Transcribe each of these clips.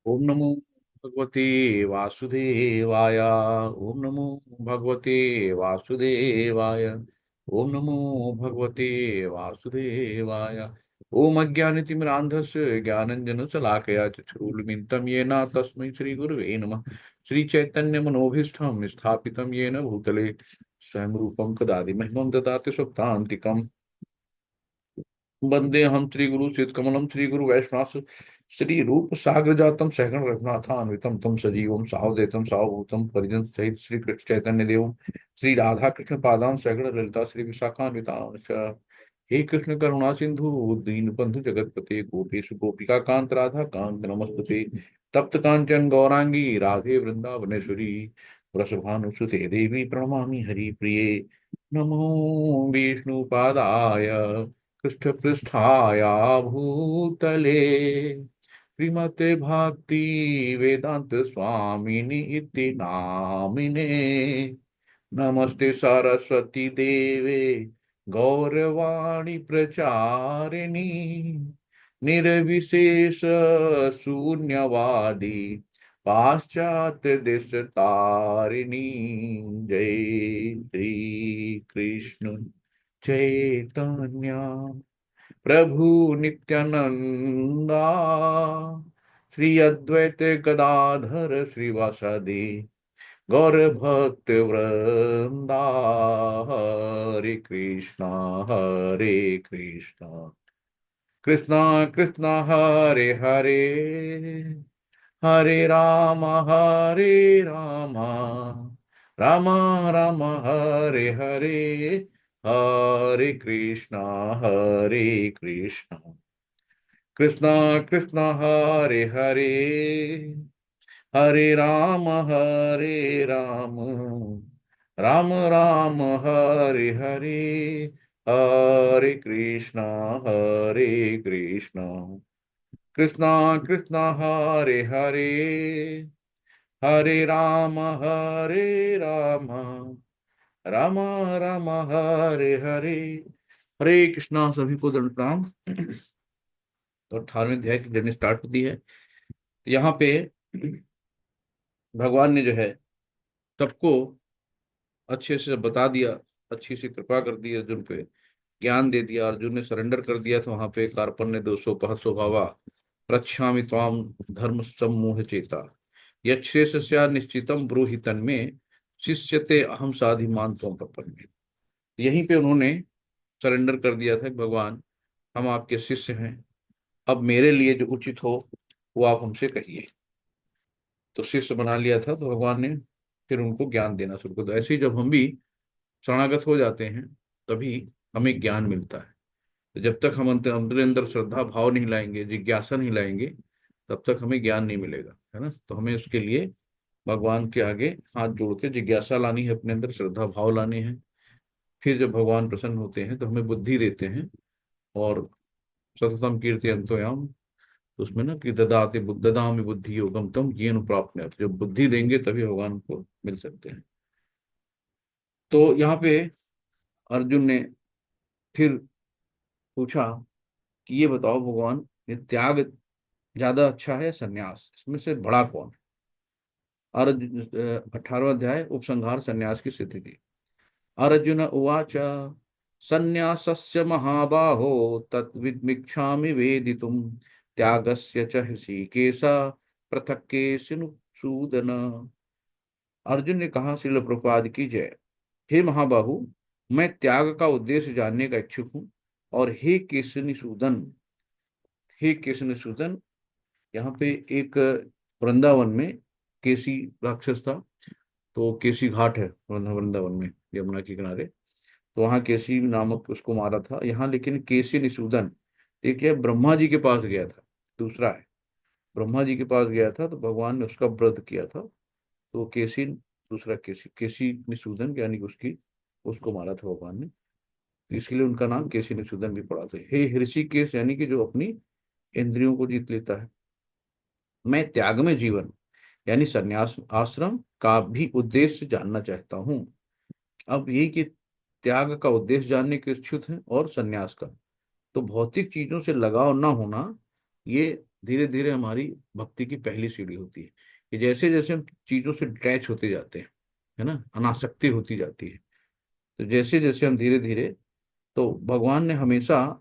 ओम नमो भगवते वासुदेवाय। ओम नमो भगवते वासुदेवाय। ओम नमो भगवते वासुदेवाय। ओम अज्ञानतिमिरान्धस्य ज्ञानञ्जनशलाकया चक्षुरुन्मिलितं येन तस्मै श्रीगुरुवे नमः। श्रीचैतन्यमनोभीष्टं स्थापितं येन भूतले स्वयं रूपं कदादि महिमं ददाति स्वप्तान्तिकम्। वंदे हम श्री गुरु कमलम श्री गुरु वैष्णव श्री रूप साग्र जातम सहगण रघुनाथान्वितम तम सजीवम सावधेतम सावभूतम परिजन सहित श्री कृष्ण चैतन्य देव श्री राधा कृष्ण पादान सहगण ललिता श्री विशाखान्वितांश। हे कृष्ण करुणा सिंधु दीन बंधु जगतपते गोपेश गोपिका कांत राधा कांत नमस्ते। तप्त कांचन गौरांगी राधे वृंदावनेश्वरी वृषभानुसुते देवी प्रणमामि हरि प्रिये। नमो विष्णुपादाय पृष्ठपृष्ठाया भूतले श्रीमते भक्ति वेदांत स्वामिनि इति नामिने। नमस्ते सरस्वती देवे गौरवाणी प्रचारिणी निर्विशेष शून्यवादी पाश्चात्य देश तारिणी। जय श्री कृष्ण चैतन्य प्रभु नित्यानंदा श्री अद्वैत गदाधर श्रीवासादि गौर भक्त वृंदा। हरे कृष्णा हरे कृष्णा कृष्णा कृष्णा हरे हरे हरे राम राम राम हरे हरे। हरे कृष्णा कृष्णा कृष्णा हरे हरे हरे राम राम राम हरे हरे। हरे कृष्णा कृष्णा कृष्णा हरे हरे हरे राम राम राम हरे हरे। हरे कृष्णा। सभी को दंड प्रणाम। तो 18वें अध्याय की जर्नी स्टार्ट होती है। यहाँ पे भगवान ने जो है सबको अच्छे से बता दिया, अच्छी सी कृपा कर दी अर्जुन पे, ज्ञान दे दिया। अर्जुन ने सरेंडर कर दिया तो वहां पे कार्पण्य दोषो पहसो भावा प्रच्छामि त्वाम धर्म सम्मोह चेता यच्छ्रेयस्या निश्चितम ब्रूहि तन्मे शिष्यते अहम साधिमान त्वम प्रपन्ने। यहीं पे उन्होंने सरेंडर कर दिया था कि भगवान हम आपके शिष्य हैं, अब मेरे लिए जो उचित हो वो आप हमसे कहिए। तो शिष्य बना लिया था। तो भगवान ने फिर उनको ज्ञान देना शुरू कर दिया। ऐसे ही जब हम भी शरणागत हो जाते हैं तभी हमें ज्ञान मिलता है। तो जब तक हम अंदर अंदर श्रद्धा भाव नहीं लाएंगे, जिज्ञासा नहीं लाएंगे, तब तक हमें ज्ञान नहीं मिलेगा, है ना। तो हमें उसके लिए भगवान के आगे हाथ जोड़ के जिज्ञासा लानी है, अपने अंदर श्रद्धा भाव लाने हैं। फिर जब भगवान प्रसन्न होते हैं तो हमें बुद्धि देते हैं। और सततम कीर्ति अंतोयाम, तो उसमें ना कि ददामि बुद्धि योगम तम येन प्राप्नुयात्, जो बुद्धि देंगे तभी भगवान को मिल सकते हैं। तो यहाँ पे अर्जुन ने फिर पूछा कि ये बताओ भगवान, ये त्याग ज्यादा अच्छा है संन्यास, इसमें से बड़ा कौन है। और 18वां अध्याय उपसंहार संन्यास की स्थिति थी। अर्जुन उवाच संन्यासस्य महाबाहो तत्विद्मिच्छामि वेदितुम त्यागस्य च ऋषिकेश पृथक् केशिन सूदन। अर्जुन ने कहा, श्रील प्रभुपाद की जय। हे महाबाहु, मैं त्याग का उद्देश्य जानने का इच्छुक हूँ। और हे केशनिसूदन, यहाँ पे एक वृंदावन में केसी राक्षस था। तो केसी घाट है वृंदावन में, यमुना के किनारे। तो वहाँ केसी नामक उसको मारा था। यहाँ लेकिन केसी निषूदन एक है, ब्रह्मा जी के पास गया था। दूसरा है, ब्रह्मा जी के पास गया था तो भगवान ने उसका व्रत किया था। तो केसी, दूसरा केसी, केसी निषूदन यानी कि उसकी उसको मारा था भगवान ने। तो इसलिए उनका नाम केसी निषूदन भी पड़ा था। हे ऋषिकेश, यानी कि जो अपनी इंद्रियों को जीत लेता है। मैं त्याग में जीवन यानी संन्यास आश्रम का भी उद्देश्य जानना चाहता हूँ। अब यही कि त्याग का उद्देश्य जानने के इच्छुक हैं और संन्यास का। तो भौतिक चीजों से लगाव ना होना, ये धीरे धीरे हमारी भक्ति की पहली सीढ़ी होती है कि जैसे जैसे हम चीजों से डिटैच होते जाते हैं, है ना, अनासक्ति होती जाती है, तो जैसे जैसे हम धीरे धीरे, तो भगवान ने हमेशा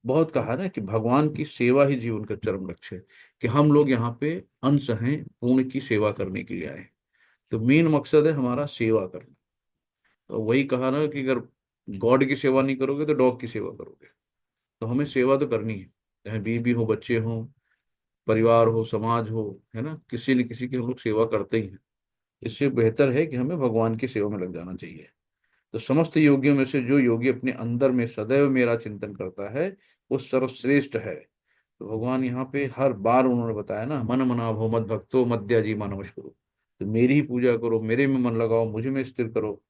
बहुत कहा ना कि भगवान की सेवा ही जीवन का चरम लक्ष्य है, कि हम लोग यहाँ पे अंश हैं, पूर्ण की सेवा करने के लिए आए हैं। तो मेन मकसद है हमारा सेवा करना। तो वही कहा ना कि अगर गॉड की सेवा नहीं करोगे तो डॉग की सेवा करोगे। तो हमें सेवा तो करनी है, चाहे बीवी हो, बच्चे हो, परिवार हो, समाज हो, है ना, किसी न किसी की हम लोग सेवा करते ही हैं। इससे बेहतर है कि हमें भगवान की सेवा में लग जाना चाहिए। तो समस्त योगियों में से जो योगी अपने अंदर में सदैव मेरा चिंतन करता है वो सर्वश्रेष्ठ है। तो भगवान यहाँ पे हर बार उन्होंने बताया ना, मन मना भो मद भक्तो मद्याजी मानवश्कुरु, तो मेरी ही पूजा करो, मेरे में मन लगाओ, मुझे में स्थिर करो।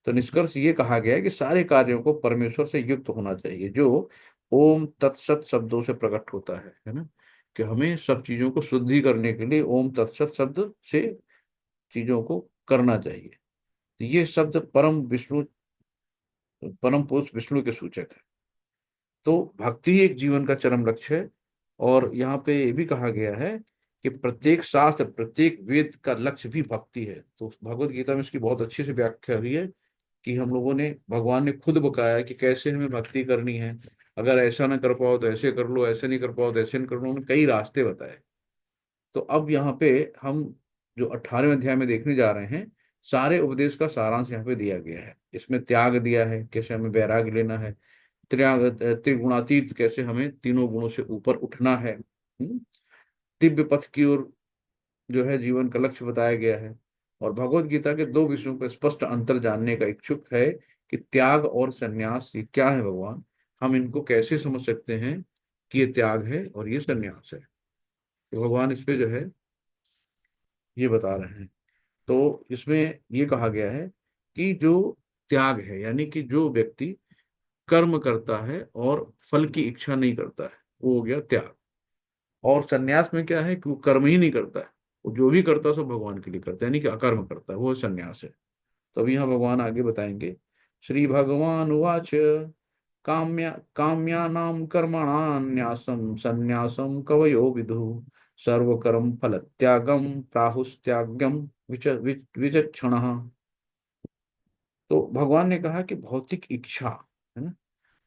तो निष्कर्ष ये कहा गया है कि सारे कार्यों को परमेश्वर से युक्त होना चाहिए, जो ओम तत्सत शब्दों से प्रकट होता है ना, कि हमें सब चीजों को शुद्धि करने के लिए ओम तत्सत शब्द से चीजों को करना चाहिए। तो ये शब्द परम पुरुष विष्णु के सूचक है। तो भक्ति एक जीवन का चरम लक्ष्य है। और यहाँ पे ये भी कहा गया है कि प्रत्येक शास्त्र, प्रत्येक वेद का लक्ष्य भी भक्ति है। तो भगवत गीता में इसकी बहुत अच्छी से व्याख्या हुई है कि हम लोगों ने, भगवान ने खुद बताया कि कैसे हमें भक्ति करनी है। अगर ऐसा ना कर पाओ तो ऐसे कर लो, ऐसे नहीं कर पाओ तो ऐसे नहीं कर लो, उन्होंने कई रास्ते बताए। तो अब यहाँ पे हम जो 18वें अध्याय में देखने जा रहे हैं, सारे उपदेश का सारांश यहाँ पे दिया गया है। इसमें त्याग दिया है, कैसे हमें वैराग्य लेना है, त्रिगुणातीत कैसे हमें तीनों गुणों से ऊपर उठना है, दिव्य पथ की ओर जो है जीवन का लक्ष्य बताया गया है। और भगवत गीता के दो विषयों का स्पष्ट अंतर जानने का इच्छुक है कि त्याग और संन्यास ये क्या है भगवान, हम इनको कैसे समझ सकते हैं कि ये त्याग है और ये संन्यास है। तो भगवान इस पे जो है ये बता रहे हैं। तो इसमें ये कहा गया है कि जो त्याग है, यानी कि जो व्यक्ति कर्म करता है और फल की इच्छा नहीं करता है, वो हो गया त्याग। और संन्यास में क्या है कि वो कर्म ही नहीं करता है, वो जो भी करता है सब भगवान के लिए करता है, यानी कि अकर्म करता है, वो संन्यास है। तो अभी यहाँ भगवान आगे बताएंगे। श्री भगवान उवाच काम्यानां कर्मणान्यासं संन्यासं कवयो विदु सर्वकर्म फल त्यागम प्राहुस्त्यागम विचक्षणः। तो भगवान ने कहा कि भौतिक इच्छा, है ना,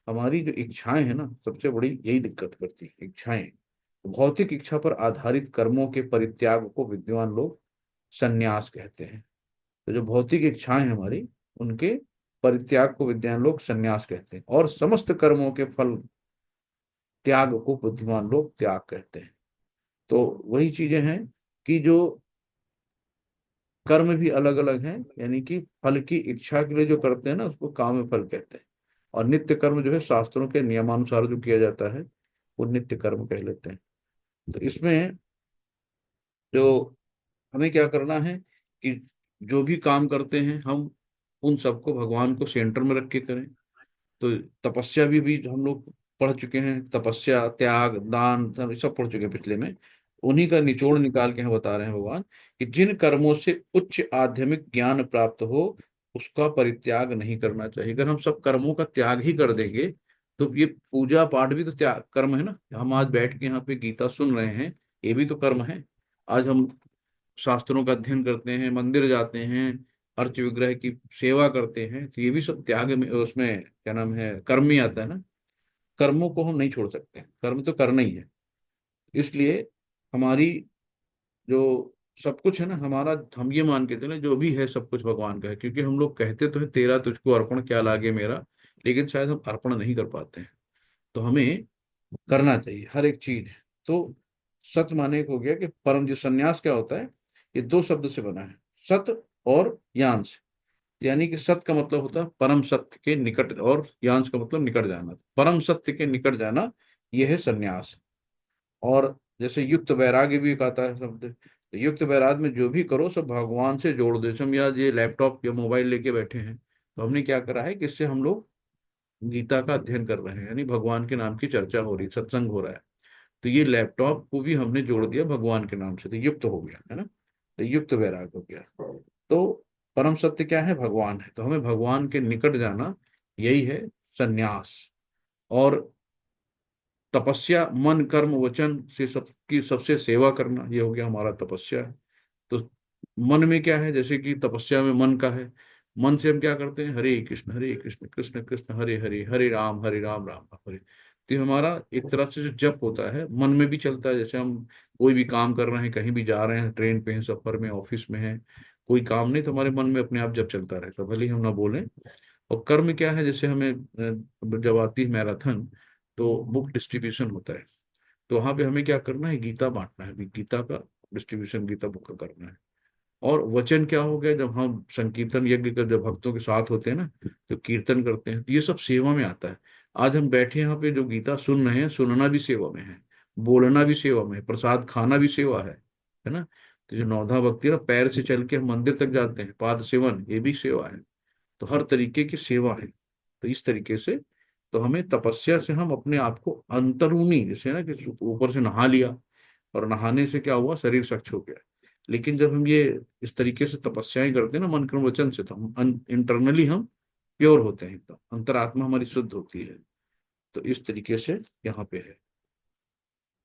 हमारी जो इच्छाएं है ना, सबसे बड़ी यही दिक्कत करती है, इच्छाएं। भौतिक इच्छा पर आधारित कर्मों के परित्याग को विद्वान लोग संन्यास कहते हैं। तो जो भौतिक इच्छाएं हैं हमारी, उनके परित्याग को विद्वान लोग संन्यास कहते हैं। और समस्त कर्मों के फल त्याग को बुद्धिमान लोग त्याग कहते हैं। तो वही चीजें हैं कि जो कर्म भी अलग अलग हैं, यानी कि फल की इच्छा के लिए जो करते हैं ना, उसको काम फल कहते हैं। और नित्य कर्म जो है शास्त्रों के नियमानुसार जो किया जाता है, वो नित्य कर्म कह लेते हैं। तो इसमें जो हमें क्या करना है कि जो भी काम करते हैं हम उन सबको भगवान को सेंटर में रख के करें। तो तपस्या भी हम लोग पढ़ चुके हैं, तपस्या, त्याग, दान, धर्म सब पढ़ चुके हैं पिछले में। उन्हीं का निचोड़ निकाल के हम बता रहे हैं भगवान कि जिन कर्मों से उच्च आध्यात्मिक ज्ञान प्राप्त हो उसका परित्याग नहीं करना चाहिए। अगर हम सब कर्मों का त्याग ही कर देंगे तो ये पूजा पाठ भी तो त्याग कर्म है ना। हम आज बैठ के यहाँ पे गीता सुन रहे हैं, ये भी तो कर्म है। आज हम शास्त्रों का अध्ययन करते हैं, मंदिर जाते हैं, अर्च विग्रह की सेवा करते हैं, तो ये भी सब त्याग में, उसमें क्या नाम है, कर्म ही आता है ना। कर्मों को हम नहीं छोड़ सकते, कर्म तो करना ही है। इसलिए हमारी जो सब कुछ है ना हमारा, हम ये मान के चले जो भी है सब कुछ भगवान का है। क्योंकि हम लोग कहते तो है तेरा तुझको अर्पण क्या लागे मेरा, लेकिन शायद हम अर्पण नहीं कर पाते हैं। तो हमें करना चाहिए हर एक चीज। तो सत माने को हो गया कि परम, जो संन्यास क्या होता है, ये दो शब्द से बना है, सत और यांश। यानी कि सत का मतलब होता है परम सत्य के निकट, और यांश का मतलब निकट जाना। परम सत्य के निकट जाना, यह है संन्यास। और जैसे युक्त वैराग्य भी एक आता है शब्द, तो युक्त वैराग्य में जो भी करो सब भगवान से जोड़ दो। जैसे हम यार ये लैपटॉप या मोबाइल लेके बैठे हैं, तो हमने क्या करा है कि इससे हम लोग गीता का अध्ययन कर रहे हैं, यानी भगवान के नाम की चर्चा हो रही, सत्संग हो रहा है। तो ये लैपटॉप को भी हमने जोड़ दिया भगवान के नाम से, तो युक्त हो गया, है ना, तो युक्त वैराग हो गया। तो परम सत्य क्या है, भगवान है। तो हमें भगवान के निकट जाना, यही है संन्यास। और तपस्या मन कर्म वचन से सबकी सबसे सेवा करना, ये हो गया हमारा तपस्या। तो मन में क्या है, जैसे कि तपस्या में मन का है, मन से हम क्या करते हैं, हरे कृष्ण कृष्ण कृष्ण हरे हरे, हरे राम राम राम हरे। तो ये हमारा एक तरह से जो जप होता है मन में भी चलता है। जैसे हम कोई भी काम कर रहे हैं, कहीं भी जा रहे हैं, ट्रेन पे हैं, सफर में, ऑफिस में हैं, कोई काम नहीं, तो हमारे मन में अपने आप जप चलता रहता है, भले ही हम ना बोलें। और कर्म क्या है, जैसे हमें जब आती है मैराथन, तो बुक डिस्ट्रीब्यूशन होता है, तो वहां पे हमें क्या करना है, गीता बांटना है, अभी गीता का डिस्ट्रीब्यूशन, गीता बुक का करना है। और वचन क्या हो गया, जब हम संकीर्तन यज्ञ कर, जब भक्तों के साथ होते हैं ना, तो कीर्तन करते हैं, तो ये सब सेवा में आता है। आज हम बैठे यहाँ पे जो गीता सुन रहे हैं, सुनना भी सेवा में है, बोलना भी सेवा में है, प्रसाद खाना भी सेवा है ना। तो जो नौधा भक्ति है ना, पैर से चल के हम मंदिर तक जाते हैं, पाद सेवन, ये भी सेवा है। तो हर तरीके की सेवा है। तो इस तरीके से, तो हमें तपस्या से हम अपने आप को अंतरूनी, जैसे ना कि ऊपर से नहा लिया, और नहाने से क्या हुआ, शरीर स्वच्छ हो गया। लेकिन जब हम ये इस तरीके से तपस्याएं करते हैं ना, मन कर्म वचन से, तो हम इंटरनली हम प्योर होते हैं, एकदम अंतरात्मा हमारी शुद्ध होती है। तो इस तरीके से यहाँ पे है।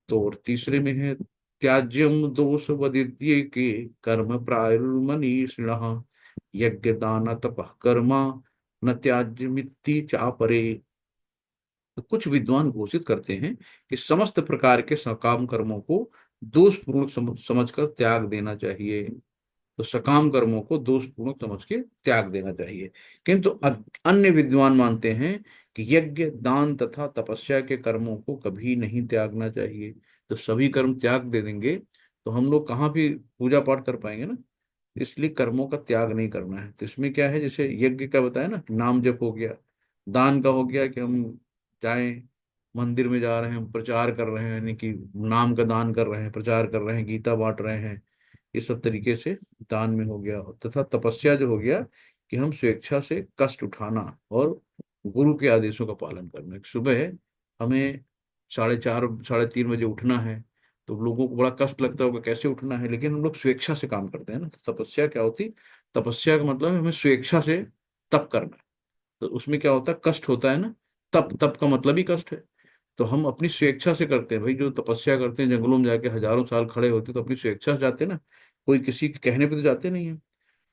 तो और तीसरे में है, त्याज्यम दोष वदित्य के कर्म प्रायुर्मनीषिणः, यज्ञ दान तपः कर्मा न त्याज्यमिति चापरे। तो कुछ विद्वान घोषित करते हैं कि समस्त प्रकार के सकाम कर्मों को दोषपूर्ण समझकर त्याग देना चाहिए। तो सकाम कर्मों को दोषपूर्ण समझ के त्याग देना चाहिए। किंतु अन्य विद्वान मानते हैं कि यज्ञ दान तथा तपस्या के कर्मों को कभी नहीं त्यागना चाहिए। तो सभी कर्म त्याग दे देंगे तो हम लोग कहाँ भी पूजा पाठ कर पाएंगे ना। इसलिए कर्मों का त्याग नहीं करना है। तो इसमें क्या है, जैसे यज्ञ का बताया ना, नाम जप हो गया, दान का हो गया कि हम जाएं, मंदिर में जा रहे हैं, हम प्रचार कर रहे हैं, यानी कि नाम का दान कर रहे हैं, प्रचार कर रहे हैं, गीता बांट रहे हैं, ये सब तरीके से दान में हो गया। तथा तपस्या जो हो गया कि हम स्वेच्छा से कष्ट उठाना और गुरु के आदेशों का पालन करना। सुबह हमें 4:30 3:30 बजे उठना है, तो लोगों को बड़ा कष्ट लगता होगा कैसे उठना है, लेकिन हम लोग स्वेच्छा से काम करते हैं ना। तो तपस्या क्या होती, तपस्या का मतलब है हमें स्वेच्छा से तप करना है। तो उसमें क्या होता है, कष्ट होता है ना, तप, तप का मतलब ही कष्ट है। तो हम अपनी स्वेच्छा से करते हैं भाई, जो तपस्या करते हैं जंगलों में जाके हजारों साल खड़े होते हैं, तो अपनी स्वेच्छा से जाते हैं ना, कोई किसी के कहने पे तो जाते नहीं है।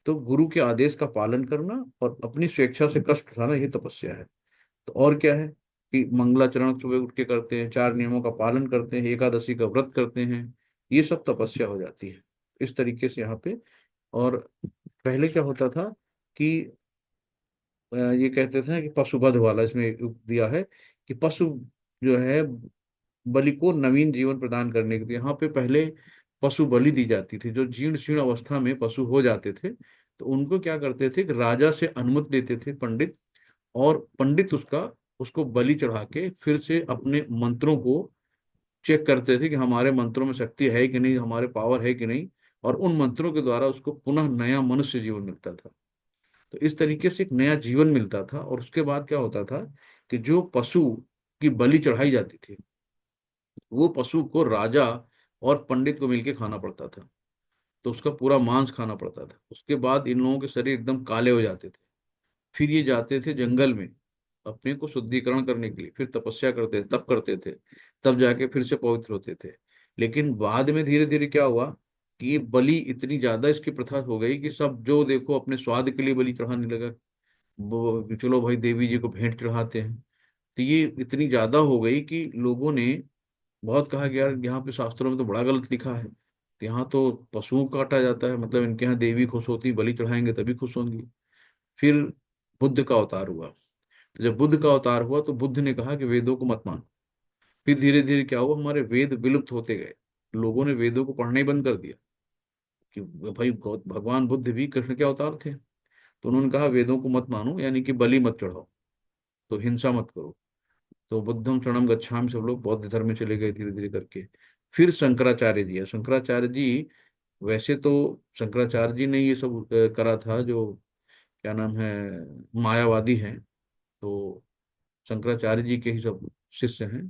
तो गुरु के आदेश का पालन करना और अपनी स्वेच्छा से कष्ट उठाना, ये तपस्या है। तो और क्या है कि मंगलाचरण सुबह उठ के करते हैं, 4 नियमों का पालन करते हैं, एकादशी का व्रत करते हैं, ये सब तपस्या हो जाती है इस तरीके से यहाँ पे। और पहले क्या होता था कि ये कहते थे ना कि पशुवध वाला, इसमें दिया है कि पशु जो है बलि को नवीन जीवन प्रदान करने के लिए, यहाँ पे पहले पशु बलि दी जाती थी। जो जीर्ण शीर्ण अवस्था में पशु हो जाते थे, तो उनको क्या करते थे कि राजा से अनुमति लेते थे पंडित, और पंडित उसका उसको बलि चढ़ा के फिर से अपने मंत्रों को चेक करते थे कि हमारे मंत्रों में शक्ति है कि नहीं, हमारे पावर है कि नहीं, और उन मंत्रों के द्वारा उसको पुनः नया मनुष्य जीवन मिलता था। तो इस तरीके से एक नया जीवन मिलता था। और उसके बाद क्या होता था कि जो पशु की बलि चढ़ाई जाती थी, वो पशु को राजा और पंडित को मिलके खाना पड़ता था। तो उसका पूरा मांस खाना पड़ता था। उसके बाद इन लोगों के शरीर एकदम काले हो जाते थे। फिर ये जाते थे जंगल में अपने को शुद्धिकरण करने के लिए, फिर तपस्या करते थे, तप करते थे, तब जाके फिर से पवित्र होते थे। लेकिन बाद में धीरे धीरे क्या हुआ कि ये बलि इतनी ज्यादा इसकी प्रथा हो गई कि सब जो देखो अपने स्वाद के लिए बलि चढ़ाने लगा। चलो भाई देवी जी को भेंट चढ़ाते हैं। तो ये इतनी ज्यादा हो गई कि लोगों ने बहुत कहा कि यार यहाँ पे शास्त्रों में तो बड़ा गलत लिखा है, तो यहाँ तो पशुओं को काटा जाता है, मतलब इनके यहाँ देवी खुश होती, बलि चढ़ाएंगे तभी खुश होंगी। फिर बुद्ध का अवतार हुआ। तो जब बुद्ध का अवतार हुआ तो बुद्ध ने कहा कि वेदों को मत मानो। फिर धीरे धीरे क्या हुआ, हमारे वेद विलुप्त होते गए, लोगों ने वेदों को पढ़ना ही बंद कर दिया। कि भाई भगवान बुद्ध भी कृष्ण के अवतार थे, तो उन्होंने कहा वेदों को मत मानो, यानी कि बलि मत चढ़ाओ, तो हिंसा मत करो। तो बुद्धम शरणम गच्छामि, सब लोग बौद्ध धर्म में चले गए धीरे धीरे करके। फिर शंकराचार्य जी है। शंकराचार्य जी, वैसे तो शंकराचार्य जी ने ये सब करा था, जो क्या नाम है, मायावादी हैं। तो शंकराचार्य जी के ही सब शिष्य हैं।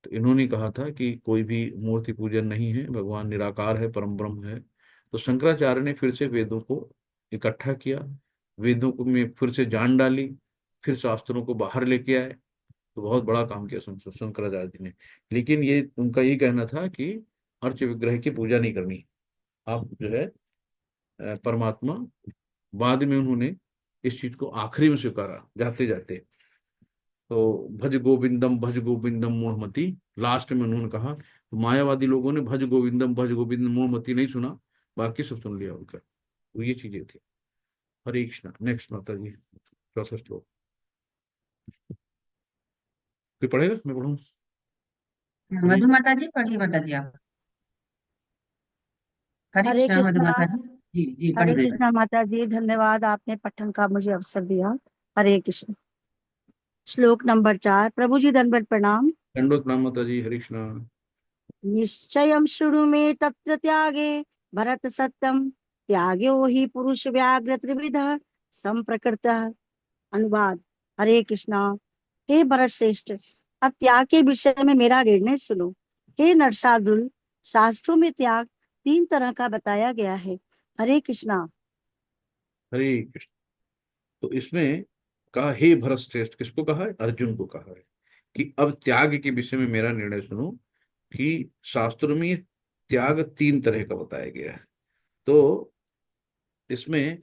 तो इन्होंने कहा था कि कोई भी मूर्ति पूजन नहीं है, भगवान निराकार है, परम ब्रह्म है। तो शंकराचार्य ने फिर से वेदों को इकट्ठा किया, वेदों को में फिर से जान डाली, फिर शास्त्रों को बाहर लेके आए। तो बहुत बड़ा काम किया शंकराचार्य जी ने। लेकिन ये उनका ये कहना था कि अर्च विग्रह की पूजा नहीं करनी, आप जो है परमात्मा। बाद में उन्होंने इस चीज को आखिरी में स्वीकारा जाते जाते। तो भज गोविंदम मोहमती, लास्ट में उन्होंने कहा। तो मायावादी लोगों ने भज गोविंदम मोहमती नहीं सुना, बाकी सब सुन लिया उनका। तो ये चीजें थी। हरे कृष्णा। नेक्स्ट माता जी, चौथा श्लोक। कोई पढ़ेगा, मैं पढ़ूँ? हरे मधु माता जी पढ़िए, माता जी आप। हरे हरे कृष्णा मधु कृष्णा। माता जी। जी जी, हरे पढ़िए पढ़िए। कृष्णा माता जी, धन्यवाद, आपने पठन का मुझे अवसर दिया। हरे कृष्ण। श्लोक नंबर 4। प्रभु जी दंडवत प्रणाम। दंडोत प्रणाम माता जी, हरे कृष्णा। निश्चयं शृणु मे तत्र त्यागे भरत सत्यम, त्याग्यो ही पुरुष व्याघ्र त्रिविधः संप्रकृतः। अनुवाद। हरे कृष्णा। हे भरत श्रेष्ठ, अब त्याग के विषय में मेरा निर्णय सुनो। हे नरसार्दुल, शास्त्रों में त्याग 3 तरह का बताया गया है। हरे कृष्णा। हरे कृष्ण। तो इसमें कहा हे भरत श्रेष्ठ, किसको कहा है? अर्जुन को कहा है कि अब त्याग के विषय में मेरा निर्णय सुनो। कि शास्त्रों में त्याग 3 तरह का बताया गया है। तो इसमें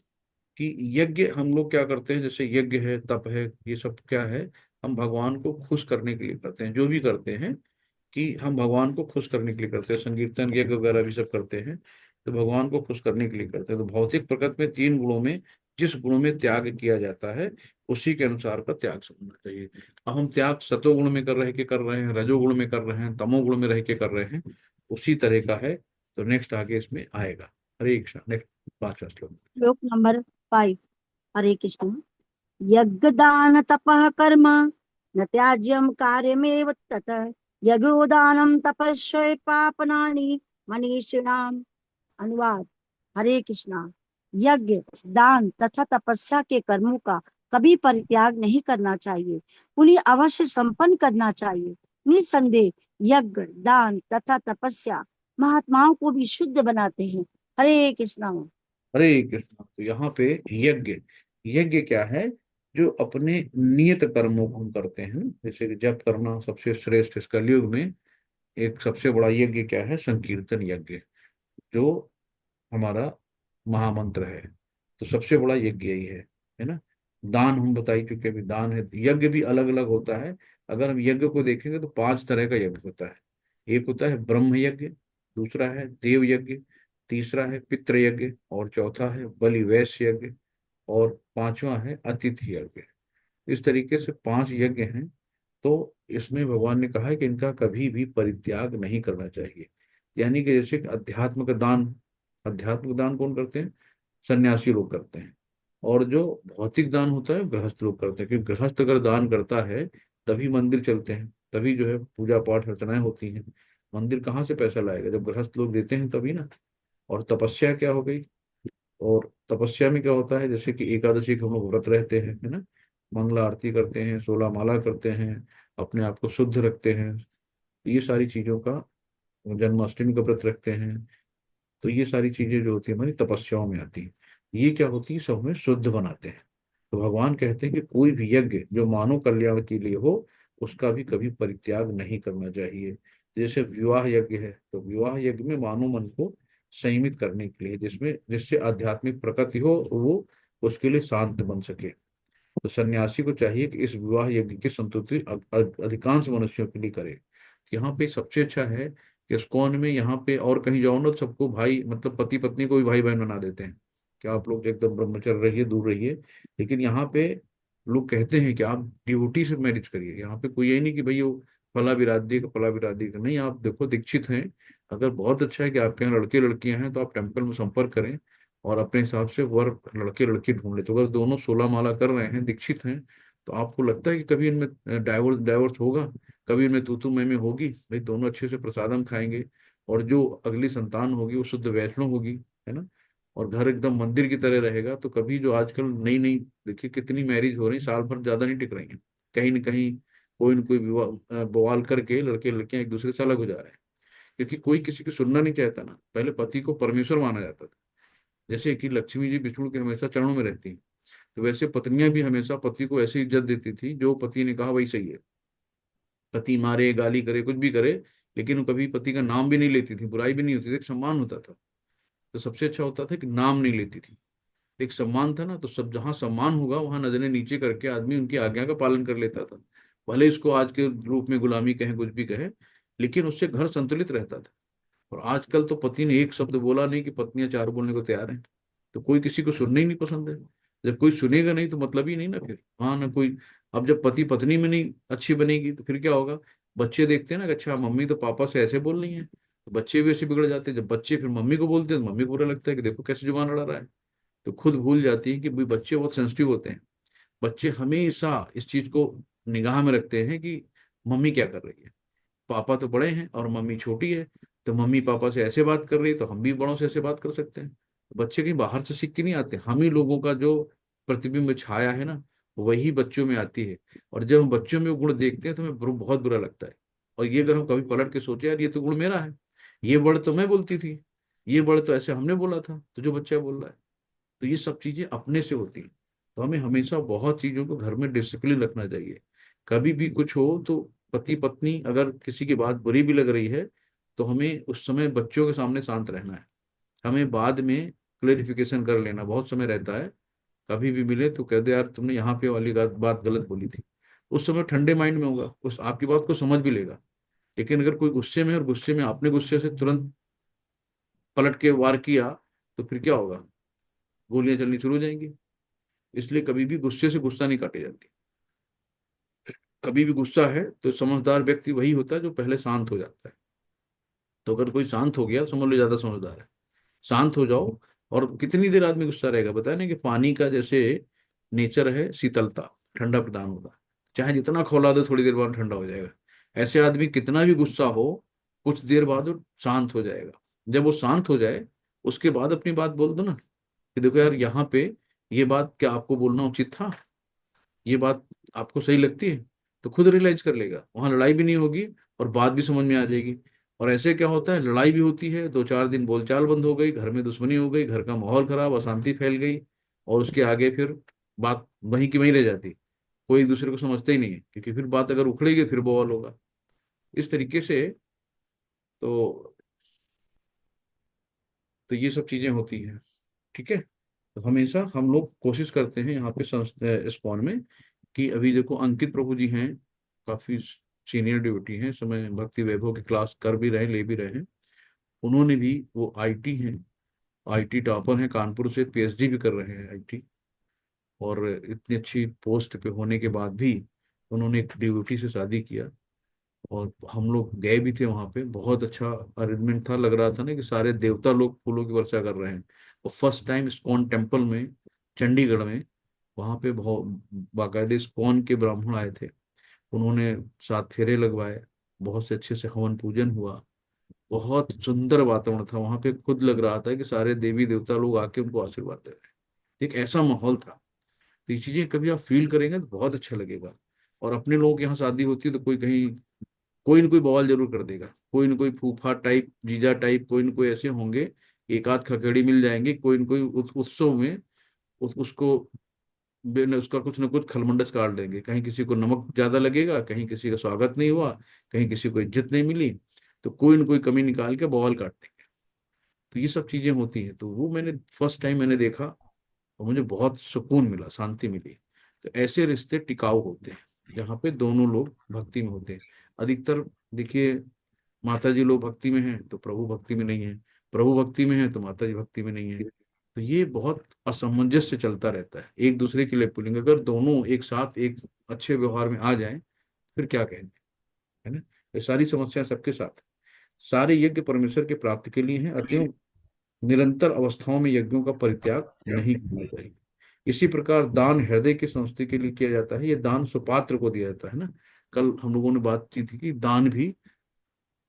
कि यज्ञ हम लोग क्या करते हैं, जैसे यज्ञ है, तप है, ये सब क्या है? हम भगवान को खुश करने के लिए करते हैं। जो भी करते हैं कि हम भगवान को खुश करने के लिए करते हैं, संकीर्तन यज्ञ वगैरह भी सब करते हैं, तो भगवान को खुश करने के लिए करते हैं। तो भौतिक प्रकृति में 3 गुणों में जिस गुण में त्याग किया जाता है, उसी के अनुसार का त्याग समझना चाहिए। अब हम त्याग सतोगुण में कर रह के कर रहे हैं, रजोगुण में कर रहे हैं, तमोगुण में रह के कर रहे हैं, उसी तरह का है। तो नेक्स्ट आगे इसमें आएगा। हरे कृष्णा। नेक्स्ट 5वां श्लोक। श्लोक नंबर 5। हरे कृष्ण। यज्ञ दान तपः कर्म न त्याज्यम कार्यमेव ततः, यज्ञोदानम तपस्या पापनानि मनीषिणाम। अनुवाद। हरे कृष्णा। यज्ञ, दान तथा तपस्या के कर्मों का कभी परित्याग नहीं करना चाहिए, उन्हें अवश्य संपन्न करना चाहिए। निसंदेह यज्ञ, दान तथा तपस्या महात्माओं को भी शुद्ध बनाते हैं। हरे कृष्णा। हरे कृष्णा। तो यहाँ पे यज्ञ, यज्ञ क्या है? जो अपने नियत कर्मों को हम करते हैं, जैसे कि जप करना सबसे श्रेष्ठ इस कलयुग में। एक सबसे बड़ा यज्ञ क्या है? संकीर्तन यज्ञ, जो हमारा महामंत्र है। तो सबसे बड़ा यज्ञ यही है ना। दान हम बता ही चुके, अभी दान है। यज्ञ भी अलग अलग होता है। अगर हम यज्ञ को देखेंगे तो 5 तरह का यज्ञ होता है। एक होता है ब्रह्म यज्ञ, दूसरा है देव यज्ञ, तीसरा है पितृ यज्ञ, और चौथा है बलि वैश्य यज्ञ, और 5वां है अतिथि यज्ञ। इस तरीके से 5 यज्ञ हैं। तो इसमें भगवान ने कहा है कि इनका कभी भी परित्याग नहीं करना चाहिए। यानी कि जैसे कि अध्यात्म का दान, अध्यात्म का दान कौन करते हैं? सन्यासी लोग करते हैं। और जो भौतिक दान होता है गृहस्थ लोग करते हैं, क्योंकि गृहस्थ अगर दान करता है तभी मंदिर चलते हैं, तभी जो है पूजा पाठ अर्चनाएं होती हैं। मंदिर कहाँ से पैसा लाएगा? जब गृहस्थ लोग देते हैं तभी ना। और तपस्या क्या हो गई? और तपस्या में क्या होता है? जैसे कि एकादशी के हम लोग व्रत रहते हैं, है ना, मंगला आरती करते हैं, 16 माला करते हैं, अपने आप को शुद्ध रखते हैं। ये सारी चीजों का, जन्माष्टमी का व्रत रखते हैं। तो ये सारी चीजें जो होती है हमारी तपस्याओं में आती है। ये क्या होती है? सब हमें शुद्ध बनाते हैं। तो भगवान कहते हैं कि कोई भी यज्ञ जो मानव कल्याण के लिए हो, उसका भी कभी परित्याग नहीं करना चाहिए। जैसे विवाह यज्ञ है, तो विवाह यज्ञ में मानव मन को संयमित करने के लिए, जिसमें जिससे आध्यात्मिक प्रगति हो, वो उसके लिए शांत बन सके। तो सन्यासी को चाहिए कि इस विवाह यज्ञ की संतुष्टि अधिकांश मनुष्यों के लिए करे। यहाँ पे सबसे अच्छा है कि इस्कॉन में, यहाँ पे और कहीं जाओ ना तो सबको भाई, मतलब पति पत्नी को भी भाई बहन बना देते हैं कि आप लोग एकदम ब्रह्मचर्य रहिए, दूर रहिए। लेकिन यहाँ पे लोग कहते हैं कि आप डिवोटी से मैरिज करिए। यहाँ पे कोई ये नहीं कि भाई वो फला बिरादरी का फला बिरादरी का, नहीं। आप देखो दीक्षित हैं, अगर बहुत अच्छा है कि आपके यहाँ लड़के लड़कियां हैं, तो आप टेम्पल में संपर्क करें और अपने हिसाब से वर लड़के लड़की ढूंढ ले। तो अगर दोनों 16 माला कर रहे हैं, दीक्षित हैं, तो आपको लगता है कि कभी इनमें डाइवोर्स डाइवोर्स होगा? कभी इनमें तू मैं होगी? भाई दोनों अच्छे से प्रसादम खाएंगे, और जो अगली संतान होगी वो शुद्ध वैष्णव होगी, है ना। और घर एकदम मंदिर की तरह रहेगा। तो कभी जो आजकल नई नई, देखिए कितनी मैरिज हो रही, साल भर ज्यादा नहीं टिक रही है। कहीं ना कहीं कोई न कोई बवाल करके लड़के लड़कियां एक दूसरे से अलग हो जा रहे हैं, क्योंकि कोई किसी की सुनना नहीं चाहता ना। पहले पति को परमेश्वर माना जाता था, जैसे कि लक्ष्मी जी विष्णु के हमेशा चरणों में रहती हैं, तो वैसे पत्नियां भी हमेशा पति को ऐसी इज्जत देती थी, जो पति ने कहा वही सही है। पति मारे, गाली करे, कुछ भी करे, लेकिन वो कभी पति का नाम भी नहीं लेती थी, बुराई भी नहीं होती थी, एक सम्मान होता था। तो सबसे अच्छा होता था कि नाम नहीं लेती थी, एक सम्मान था ना। तो सब जहाँ सम्मान होगा वहां नजरें नीचे करके आदमी उनकी आज्ञा का पालन कर लेता था। भले इसको आज के रूप में गुलामी कहें, कुछ भी कहें, लेकिन उससे घर संतुलित रहता था। और आजकल तो पति ने एक शब्द बोला नहीं कि पत्नियां चार बोलने को तैयार हैं। तो कोई किसी को सुनने ही नहीं पसंद है। जब कोई सुनेगा नहीं तो मतलब ही नहीं ना फिर, हाँ ना कोई। अब जब पति पत्नी में नहीं अच्छी बनेगी तो फिर क्या होगा? बच्चे देखते हैं ना कि अच्छा मम्मी तो पापा से ऐसे बोल रही हैं, तो बच्चे भी ऐसे बिगड़ जाते हैं। जब बच्चे फिर मम्मी को बोलते हैं तो मम्मी को बुरा लगता है कि देखो कैसे जुबान लड़ा रहा है। तो खुद भूल जाती है कि भाई बच्चे बहुत सेंसिटिव होते हैं। बच्चे हमेशा इस चीज को निगाह में रखते हैं कि मम्मी क्या कर रही है। पापा तो बड़े हैं और मम्मी छोटी है, तो मम्मी पापा से ऐसे बात कर रही है तो हम भी बड़ों से ऐसे बात कर सकते हैं। बच्चे कहीं बाहर से सीख के नहीं आते, हम ही लोगों का जो प्रतिबिंब छाया है ना, वही बच्चों में आती है। और जब हम बच्चों में वो गुण देखते हैं तो हमें बहुत बुरा लगता है। और ये अगर हम कभी पलट के सोचे, यार ये तो गुण मेरा है, ये वर्ड तो मैं बोलती थी, ये वर्ड तो ऐसे हमने बोला था, तो जो बच्चा बोल रहा है। तो ये सब चीजें अपने से होती हैं। तो हमें हमेशा बहुत चीजों को घर में डिसिप्लिन रखना चाहिए। कभी भी कुछ हो तो पति पत्नी अगर किसी की बात बुरी भी लग रही है तो हमें उस समय बच्चों के सामने शांत रहना है। हमें बाद में क्लेरिफिकेशन कर लेना बहुत समय रहता है। कभी भी मिले तो कह दे यार तुमने यहाँ पे वाली बात गलत बोली थी। उस समय ठंडे माइंड में होगा, उस आपकी बात को समझ भी लेगा। लेकिन अगर कोई गुस्से में, और गुस्से में आपने गुस्से से तुरंत पलट के वार किया, तो फिर क्या होगा? गोलियां चलनी शुरू हो जाएंगी। इसलिए कभी भी गुस्से से गुस्सा नहीं काटी जाती। कभी भी गुस्सा है तो समझदार व्यक्ति वही होता है जो पहले शांत हो जाता है। तो अगर कोई शांत हो गया समझ लो ज्यादा समझदार है। शांत हो जाओ। और कितनी देर आदमी गुस्सा रहेगा? बताया ना कि पानी का जैसे नेचर है शीतलता, ठंडा प्रदान होगा। चाहे जितना खौला दो थोड़ी देर बाद ठंडा हो जाएगा। ऐसे आदमी कितना भी गुस्सा हो, कुछ देर बाद वो शांत हो जाएगा। जब वो शांत हो जाए उसके बाद अपनी बात बोल दो ना, कि देखो यार यहाँ पे ये बात क्या आपको बोलना उचित था, ये बात आपको सही लगती है। तो खुद रियलाइज कर लेगा, वहां लड़ाई भी नहीं होगी और बात भी समझ में आ जाएगी। और ऐसे क्या होता है, लड़ाई भी होती है, दो चार दिन बोलचाल बंद हो गई, घर में दुश्मनी हो गई, घर का माहौल खराब, अशांति फैल गई। और उसके आगे फिर बात वहीं की वहीं रह जाती। कोई एक दूसरे को समझते ही नहीं है, क्योंकि फिर बात अगर उखड़ेगी फिर बवाल होगा। इस तरीके से तो तो ये सब चीजें होती हैं। ठीक है। तो हमेशा हम लोग कोशिश करते हैं यहाँ पे इस्कॉन में कि अभी देखो अंकित प्रभु जी हैं, काफी सीनियर ड्यूटी हैं इस समय, भक्ति वैभव की क्लास कर भी रहे, ले भी रहे हैं। उन्होंने भी, वो आईटी हैं, आईटी टॉपर हैं, कानपुर से पीएचडी भी कर रहे हैं आईटी। और इतनी अच्छी पोस्ट पे होने के बाद भी उन्होंने एक ड्यूटी से शादी किया। और हम लोग गए भी थे वहां पे, बहुत अच्छा अरेंजमेंट था, लग रहा था ना कि सारे देवता लोग फूलों की वर्षा कर रहे हैं। और फर्स्ट टाइम इस्कॉन टेम्पल में, चंडीगढ़ में, वहां पे बहुत बाकायदे इस्कॉन के ब्राह्मण आए थे। उन्होंने 7 फेरे लगवाए, बहुत से अच्छे से हवन पूजन हुआ। बहुत सुंदर वातावरण था वहां पे, खुद लग रहा था कि सारे देवी देवता लोग आके उनको आशीर्वाद दे रहे हैं। एक ऐसा माहौल था। तो ये चीजें कभी आप फील करेंगे तो बहुत अच्छा लगेगा। और अपने लोगों के यहाँ शादी होती है तो कोई कहीं कोई न कोई बवाल जरूर कर देगा, कोई न कोई फूफा टाइप, जीजा टाइप, कोई न कोई ऐसे होंगे। एक आध खखेड़ी मिल जाएंगे, कोई न कोई उत्सव में उसको उसका कुछ न कुछ खलमंडस काट देंगे। कहीं किसी को नमक ज्यादा लगेगा, कहीं किसी का स्वागत नहीं हुआ, कहीं किसी को इज्जत नहीं मिली, तो कोई न कोई कमी निकाल के बवाल काट देंगे। तो ये सब चीजें होती हैं। तो वो मैंने फर्स्ट टाइम मैंने देखा और मुझे बहुत सुकून मिला, शांति मिली। तो ऐसे रिश्ते टिकाऊ होते हैं जहाँ पे दोनों लोग भक्ति में होते हैं। अधिकतर देखिए, माता जी लोग भक्ति में हैं तो प्रभु भक्ति में नहीं है, प्रभु भक्ति में है तो माता जी भक्ति में नहीं है। तो ये बहुत असमंजस से चलता रहता है, एक दूसरे के लिए पुलिंग। अगर दोनों एक साथ एक अच्छे व्यवहार में आ जाएं फिर क्या कहेंगे, है ना? ये सारी समस्याएं सबके साथ। सारे यज्ञ परमेश्वर के प्राप्ति के लिए हैं, अतएव निरंतर अवस्थाओं में यज्ञों का परित्याग नहीं करना चाहिए। इसी प्रकार दान हृदय की संस्तुति के लिए किया जाता है, ये दान सुपात्र को दिया जाता है ना। कल हम लोगों ने बात की थी कि दान भी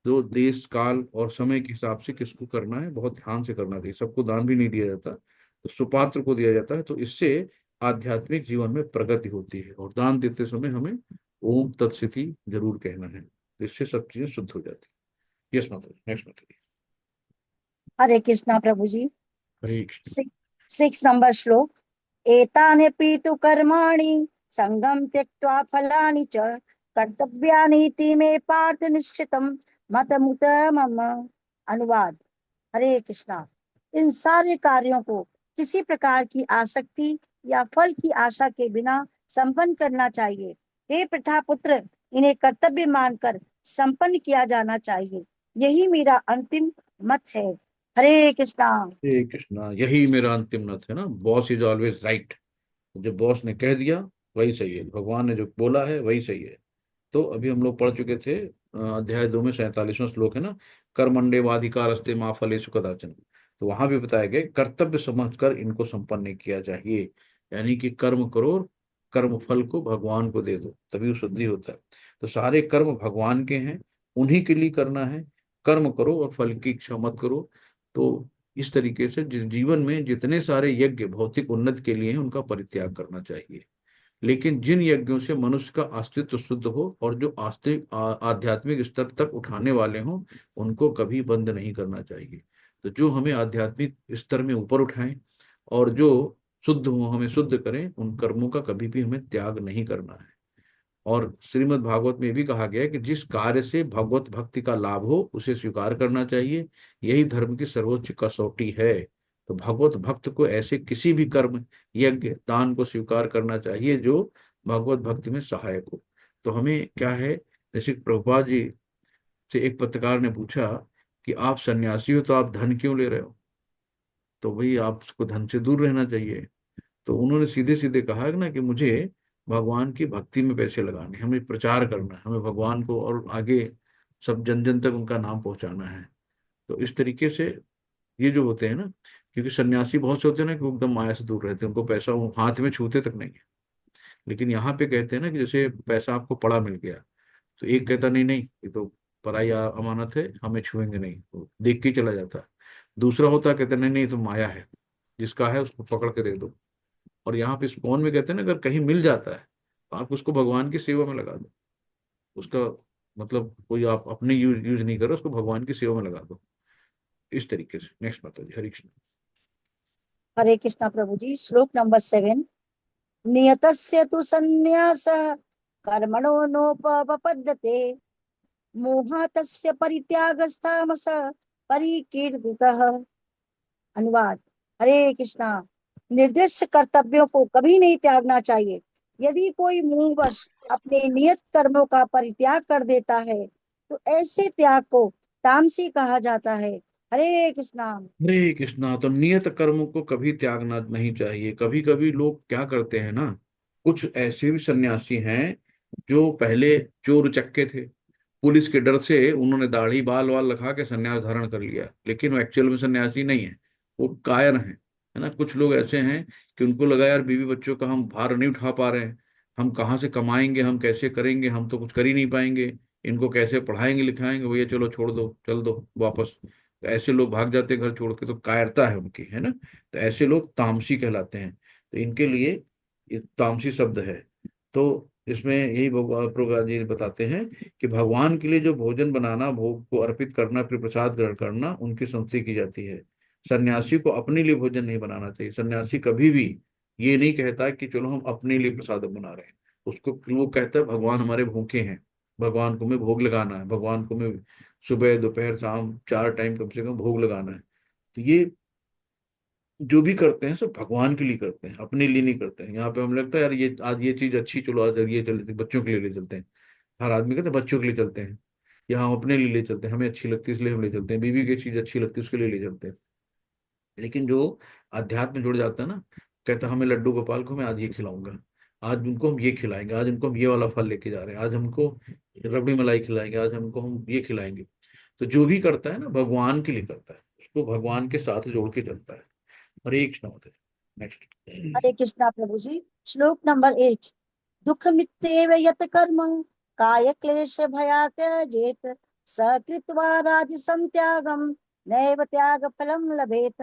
जो देश काल और समय के हिसाब से किसको करना है, बहुत ध्यान से करना चाहिए। सबको दान भी नहीं दिया जाता, तो सुपात्र को दिया जाता है। तो इससे आध्यात्मिक जीवन में प्रगति होती है। और दान देते समय हमें ओम तत्सति जरूर कहना है, तो इससे सब चीजें शुद्ध हो जाती है। यस माता, नेक्स्ट माता। हरे कृष्णा प्रभु जी। हरे कृष्ण। 6 नंबर श्लोक। एतान्यपि तु कर्माणि संगम त्यक्त्वा फलानि च कर्तव्यानीति में पार्थ निश्चितम मतमुत मम। अनुवाद। हरे कृष्णा। इन सारे कार्यों को किसी प्रकार की आसक्ति या फल की आशा के बिना संपन्न करना चाहिए। हे प्रथापुत्र, इन्हें कर्तव्य मानकर संपन्न किया जाना चाहिए। यही मेरा अंतिम मत है। हरे कृष्णा। हरे कृष्णा। यही मेरा अंतिम मत है ना, बॉस इज ऑलवेज राइट। जो बॉस ने कह दिया वही सही है, भगवान ने जो बोला है वही सही है। तो अभी हम लोग पढ़ चुके थे अध्याय 2 में 47वां श्लोक है ना, कर्मण्येवाधिकारस्ते मा फलेषु कदाचन। तो वहां भी बताया गया कर्तव्य समझकर इनको संपन्न नहीं किया चाहिए, यानी कि कर्म करो, कर्म फल को भगवान को दे दो, तभी वो शुद्धि होता है। तो सारे कर्म भगवान के हैं, उन्हीं के लिए करना है। कर्म करो और फल की इच्छा मत करो। तो इस तरीके से जीवन में जितने सारे यज्ञ भौतिक उन्नति के लिए हैं उनका परित्याग करना चाहिए। लेकिन जिन यज्ञों से मनुष्य का अस्तित्व शुद्ध हो और जो आस्तिक आध्यात्मिक स्तर तक उठाने वाले हों, उनको कभी बंद नहीं करना चाहिए। तो जो हमें आध्यात्मिक स्तर में ऊपर उठाएं और जो शुद्ध हो, हमें शुद्ध करें, उन कर्मों का कभी भी हमें त्याग नहीं करना है। और श्रीमद् भागवत में भी कहा गया है कि जिस कार्य से भगवत भक्ति का लाभ हो उसे स्वीकार करना चाहिए, यही धर्म की सर्वोच्च कसौटी है। तो भगवत भक्त को ऐसे किसी भी कर्म, यज्ञ, दान को स्वीकार करना चाहिए जो भगवत भक्ति में सहायक हो। तो हमें क्या है, जैसे प्रभुपाद जी से एक पत्रकार ने पूछा कि आप सन्यासी हो तो आप धन क्यों ले रहे हो, तो भाई आपको धन से दूर रहना चाहिए। तो उन्होंने सीधे सीधे कहा ना कि मुझे भगवान की भक्ति में पैसे लगाने, हमें प्रचार करना है, हमें भगवान को और आगे सब जन जन तक उनका नाम पहुंचाना है। तो इस तरीके से ये जो होते हैं ना, क्योंकि सन्यासी बहुत से होते हैं ना कि वो एकदम माया से दूर रहते हैं, उनको पैसा वो हाथ में छूते तक नहीं है। लेकिन यहाँ पे कहते हैं ना कि जैसे पैसा आपको पड़ा मिल गया, तो एक कहता नहीं नहीं ये तो पराई अमानत है, हमें छुएंगे नहीं, तो देख के ही चला जाता है। दूसरा होता है कहते नहीं नहीं ये तो माया है, जिसका है उसको पकड़ के दे दो। और यहाँ पे स्पोन में कहते हैं ना, अगर कहीं मिल जाता है तो आप उसको भगवान की सेवा में लगा दो। उसका मतलब कोई आप अपने यूज यूज नहीं करो, उसको भगवान की सेवा में लगा दो। इस तरीके से नेक्स्ट माता जी, हरे कृष्ण। हरे कृष्णा प्रभु जी। श्लोक नंबर 7। नियतस्य तु संन्यासः कर्मणो नोपपद्यते मोहातस्य परित्यागस्तामस परिकीर्तितः। अनुवाद। हरे कृष्णा। निर्दिष्ट कर्तव्यों को कभी नहीं त्यागना चाहिए। यदि कोई मुंहवश अपने नियत कर्मों का परित्याग कर देता है तो ऐसे त्याग को तामसी कहा जाता है। हरे कृष्णा। हरे कृष्णा। तो नियत कर्मों को कभी त्यागना नहीं चाहिए। कभी कभी लोग क्या करते हैं ना, कुछ ऐसे भी सन्यासी हैं जो पहले चोर उचक्के थे, पुलिस के डर से उन्होंने दाढ़ी बाल वाल लगा के सन्यास धारण कर लिया, लेकिन वो एक्चुअल में सन्यासी नहीं है, वो कायर हैं। है ना, कुछ लोग ऐसे हैं कि उनको लगा यार बीवी बच्चों का हम भार नहीं उठा पा रहे हैं, हम कहाँ से कमाएंगे, हम कैसे करेंगे, हम तो कुछ कर ही नहीं पाएंगे, इनको कैसे पढ़ाएंगे लिखाएंगे, भैया चलो छोड़ दो, चल दो वापस। तो ऐसे लोग भाग जाते हैं घर छोड़ के, तो कायरता है उनकी, है ना। तो ऐसे लोग तामसी कहलाते हैं। तो इनके लिए ये तामसी शब्द है। तो इसमें यही भगवान प्रभुपाद जी बताते हैं कि भगवान के लिए जो भोजन बनाना, भोग को अर्पित करना, फिर प्रसाद ग्रहण करना, उनकी संस्तुति की जाती है। सन्यासी को अपने लिए भोजन नहीं बनाना चाहिए। सन्यासी कभी भी ये नहीं कहता कि चलो हम अपने लिए प्रसाद बना रहे हैं। उसको वो कहता है भगवान हमारे भूखे हैं, भगवान को मैं भोग लगाना है, भगवान को मैं सुबह दोपहर शाम 4 टाइम कम से कम भोग लगाना है। तो ये जो भी करते हैं सब भगवान के लिए करते हैं, अपने लिए नहीं करते हैं। यहाँ पे हमें लगता है यार ये आज ये चीज अच्छी, चलो आज ये चलते बच्चों के लिए ले चलते हैं। हर आदमी कहते हैं बच्चों के लिए चलते हैं, या हम अपने लिए ले चलते हैं, हमें अच्छी लगती है इसलिए हम ले चलते हैं, बीवी की चीज अच्छी लगती है उसके लिए ले चलते हैं। लेकिन जो अध्यात्म में जुड़ जाता है ना, कहता है हमें लड्डू गोपाल को मैं आज ये खिलाऊंगा, आज उनको हम ये खिलाएंगे, आज उनको हम ये वाला फल लेके जा रहे हैं, आज हमको रबड़ी मलाई खिलाएंगे, आज हमको हम ये खिलाएंगे। तो जो भी करता है ना भगवान के लिए करता है, उसको भगवान के साथ जोड़ के चलता है। हरे कृष्ण होते। नेक्स्ट। हरे कृष्णा प्रभु जी। श्लोक नंबर 8। दुख मित्येव यत कर्म काय क्लेश भया त्यजेत स कृत्वा राजसं त्यागम नैव त्याग फलम लभेत।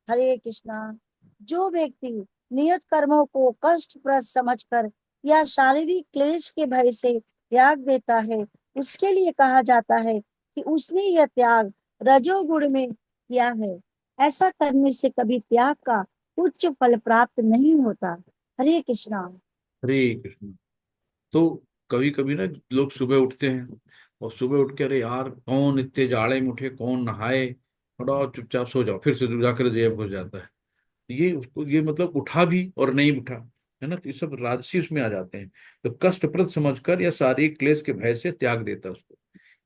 हरे कृष्णा। जो व्यक्ति नियत कर्मों को कष्टप्रद समझकर या शारीरिक क्लेश के भय से त्याग देता है, उसके लिए कहा जाता है कि उसने यह त्याग रजोगुण में किया है। ऐसा करने से कभी त्याग का उच्च फल प्राप्त नहीं होता। हरे कृष्णा। हरे कृष्ण। तो कभी कभी ना लोग सुबह उठते हैं और सुबह उठ के, अरे यार कौन इतने जाड़े में उठे, कौन नहाए, थोड़ा चुपचाप सो जाओ, फिर से जाकर जेब घुस जाता है। ये उसको, ये मतलब उठा भी और नहीं उठा, है ना, तो ये सब राजसी उसमें आ जाते हैं। तो कष्टप्रद समझकर या शारीरिक क्लेश के भय से त्याग देता है उसको,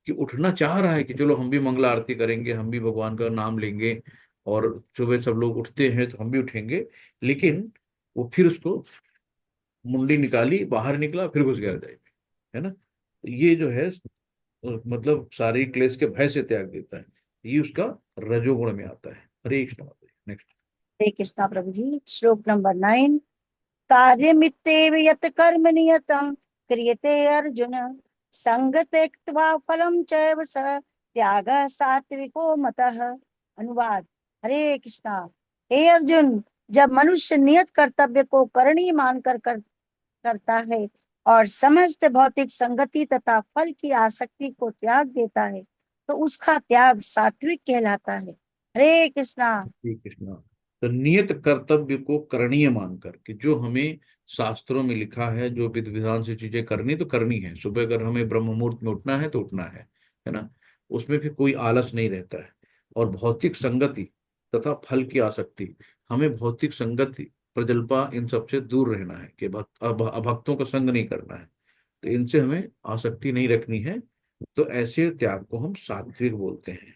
कि उठना चाह रहा है कि चलो हम भी मंगला आरती करेंगे, हम भी भगवान का नाम लेंगे, और सुबह सब लोग उठते हैं तो हम भी उठेंगे, लेकिन वो फिर उसको मुंडी निकाली, बाहर निकला, फिर घुस गया रजाई में, है ना। तो ये जो है मतलब शारीरिक क्लेश के भय से त्याग देता है, ये उसका रजोगुण में आता है। हरे कृष्ण। नेक्स्ट। हरे कृष्णा प्रभु जी। श्लोक नंबर 9। कार्यमित्येव यत् कर्म नियतं क्रियते अर्जुन, संग त्यक्त्वा फलं चैव स त्यागः सात्विको मतः। अनुवाद। हरे कृष्णा। हे अर्जुन, जब मनुष्य नियत कर्तव्य को करनीय मानकर करता है और समस्त भौतिक संगति तथा फल की आसक्ति को त्याग देता है, तो उसका त्याग सात्विक कहलाता है। हरे कृष्णा। श्री कृष्ण। तो नियत कर्तव्य को करणीय मानकर, कि जो हमें शास्त्रों में लिखा है, जो विधि विधान से चीजें करनी तो करनी है, सुबह अगर हमें ब्रह्म मुहूर्त में उठना है तो उठना है ना, उसमें फिर कोई आलस नहीं रहता है। और भौतिक संगति तथा फल की आसक्ति, हमें भौतिक संगति, प्रजल्पा, इन सबसे दूर रहना है, कि अभक्तों का संग नहीं करना है, तो इनसे हमें आसक्ति नहीं रखनी है। तो ऐसे त्याग को हम सात्विक बोलते हैं।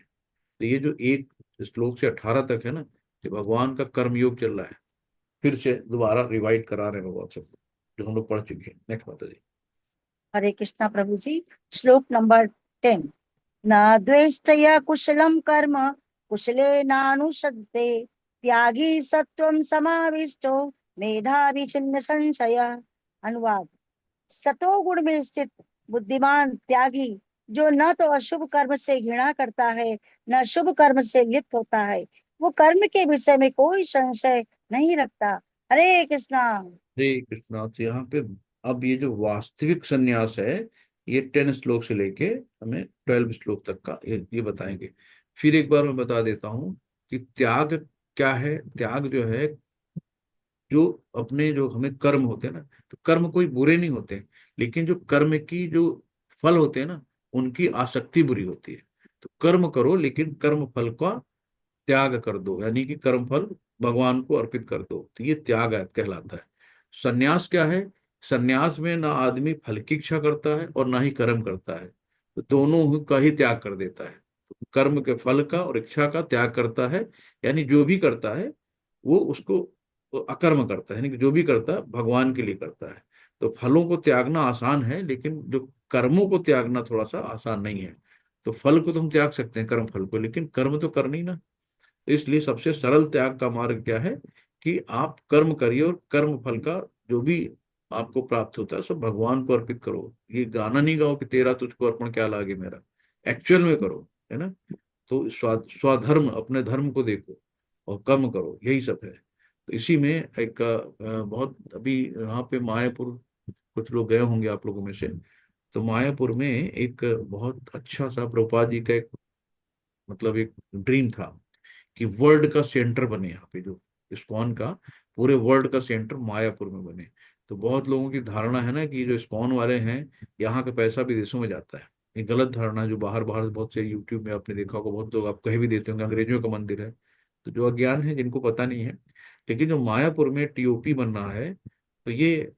तो ये जो एक श्लोक से 18 तक है ना, कि भगवान का कर्म योग चल रहा है, फिर से दोबारा रिवाइड करा रहे हैं भगवान सबको, जो हम लोग पढ़ चुके हैं। नेक्स्ट माता जी। हरे कृष्णा प्रभु जी। श्लोक नंबर 10। न द्वेष्टया कुशलम कर्म कुशले नानुषदते, त्यागी सत्वम समाविष्टो मेधावी छिन्न संशय। अनुवाद। सतोगुण में स्थित बुद्धिमान त्यागी, जो न तो अशुभ कर्म से घृणा करता है, न शुभ कर्म से लिप्त होता है, वो कर्म के विषय में कोई संशय नहीं रखता। हरे कृष्णा। हरे कृष्णा। तो यहाँ पे अब ये जो वास्तविक संन्यास है, ये 10 श्लोक से लेके हमें 12 श्लोक तक का ये बताएंगे। फिर एक बार मैं बता देता हूँ कि त्याग क्या है। त्याग जो है, जो अपने जो हमें कर्म होते हैं ना, तो कर्म कोई बुरे नहीं होते, लेकिन जो कर्म की जो फल होते हैं ना, उनकी आसक्ति बुरी होती है। तो कर्म करो, लेकिन कर्म फल का त्याग कर दो, यानी कि कर्म फल भगवान को अर्पित कर दो, तो ये त्याग कहलाता है। सन्यास क्या है? सन्यास में ना आदमी फल की इच्छा करता है और ना ही कर्म करता है, तो दोनों का ही त्याग कर देता है। कर्म के फल का और इच्छा का त्याग करता है, यानी जो भी करता है वो उसको, वो अकर्म करता है, यानी कि जो भी करता है भगवान के लिए करता है। तो फलों को त्यागना आसान है, लेकिन जो कर्मों को त्यागना थोड़ा सा आसान नहीं है। तो फल को तो हम त्याग सकते हैं, कर्म फल को, लेकिन कर्म तो करनी ना। तो इसलिए सबसे सरल त्याग का मार्ग क्या है, कि आप कर्म करिए और कर्म फल का जो भी आपको प्राप्त होता है सब भगवान को अर्पित करो। ये गाना नहीं गाओ कि तेरा तुझको अर्पण क्या लागे मेरा, एक्चुअल में करो, है ना। तो स्वधर्म, अपने धर्म को देखो और कर्म करो, यही सब है। तो इसी में एक बहुत अभी यहाँ पे मायापुर, कुछ लोग गए होंगे आप लोगों में से। तो मायापुर में एक बहुत अच्छा सा प्रभुपाद जी का एक, मतलब एक ड्रीम था कि वर्ल्ड का सेंटर बने यहाँ पे, जो इस्कॉन का पूरे वर्ल्ड का सेंटर मायापुर में बने। तो बहुत लोगों की धारणा है ना कि जो इस्कॉन वाले हैं, यहाँ का पैसा विदेशों में जाता है। ये गलत धारणा है, जो बाहर बाहर बहुत से यूट्यूब में आपने देखा होगा, बहुत लोग आप कहीं भी देते होंगे अंग्रेजों का मंदिर है। तो जो अज्ञान है, जिनको पता नहीं है, लेकिन जो मायापुर में टीओपी बन रहा है, तो ये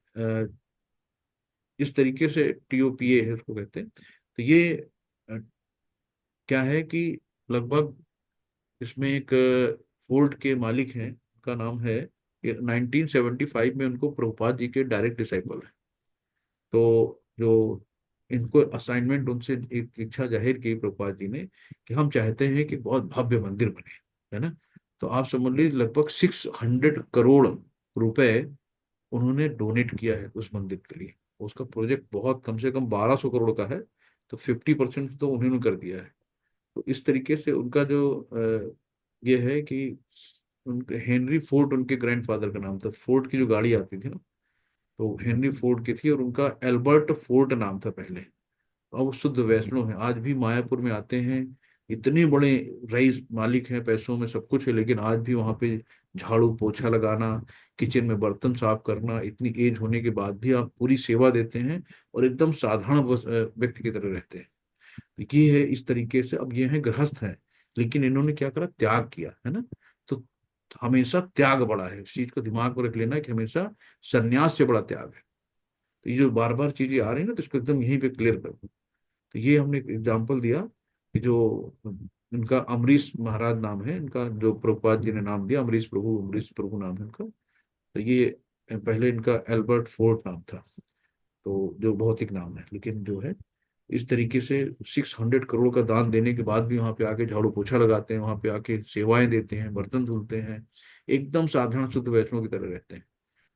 इस तरीके से टीओपीए है उसको कहते हैं। तो ये अ, क्या है कि लगभग इसमें एक फोर्ट के मालिक हैं, उनका नाम है, ये 1975 में उनको प्रभुपाद जी के डायरेक्ट डिसाइपल है। तो जो इनको असाइनमेंट, उनसे एक इच्छा जाहिर की प्रभुपाद जी ने, कि हम चाहते हैं कि बहुत भव्य मंदिर बने, है ना। तो आप समझ लीजिए लगभग 600 करोड़ रुपए उन्होंने डोनेट किया है उस मंदिर के लिए। उसका प्रोजेक्ट बहुत, कम से कम 1200 करोड़ का है, तो 50% तो उन्होंने कर दिया है। तो इस तरीके से उनका जो ये है कि उनके हेनरी फोर्ड, उनके ग्रैंडफादर का नाम था। फोर्ड की जो गाड़ी आती थी ना, तो हेनरी फोर्ड की थी, और उनका एल्बर्ट फोर्ड नाम था पहले। अब वो शुद्ध वैष्णव है, आज भी मायापुर में आते हैं, इतने बड़े रईस मालिक हैं, पैसों में सब कुछ है, लेकिन आज भी वहां पे झाड़ू पोछा लगाना, किचन में बर्तन साफ करना, इतनी एज होने के बाद भी आप पूरी सेवा देते हैं और एकदम साधारण व्यक्ति की तरह रहते हैं। तो ये है इस तरीके से। अब ये है गृहस्थ हैं, लेकिन इन्होंने क्या करा, त्याग किया है ना। तो हमेशा त्याग बड़ा है, इस चीज को दिमाग में रख लेना कि हमेशा संन्यास से बड़ा त्याग है। तो ये जो बार बार चीजें आ रही है ना, तो इसको एकदम यहीं पे क्लियर कर दो। तो ये हमने एक एग्जाम्पल दिया कि जो इनका अमरीश महाराज नाम है इनका, जो प्रभुपाद जी ने नाम दिया, अमरीश प्रभु नाम है इनका। तो ये पहले इनका एल्बर्ट फोर्ट नाम था, तो जो भौतिक नाम है, लेकिन जो है इस तरीके से 600 करोड़ का दान देने के बाद भी वहां पे आके झाड़ू पोछा लगाते हैं, वहां पे आके सेवाएं देते हैं, बर्तन धुलते हैं, एकदम साधारण शुद्ध वैष्णव की तरह रहते हैं।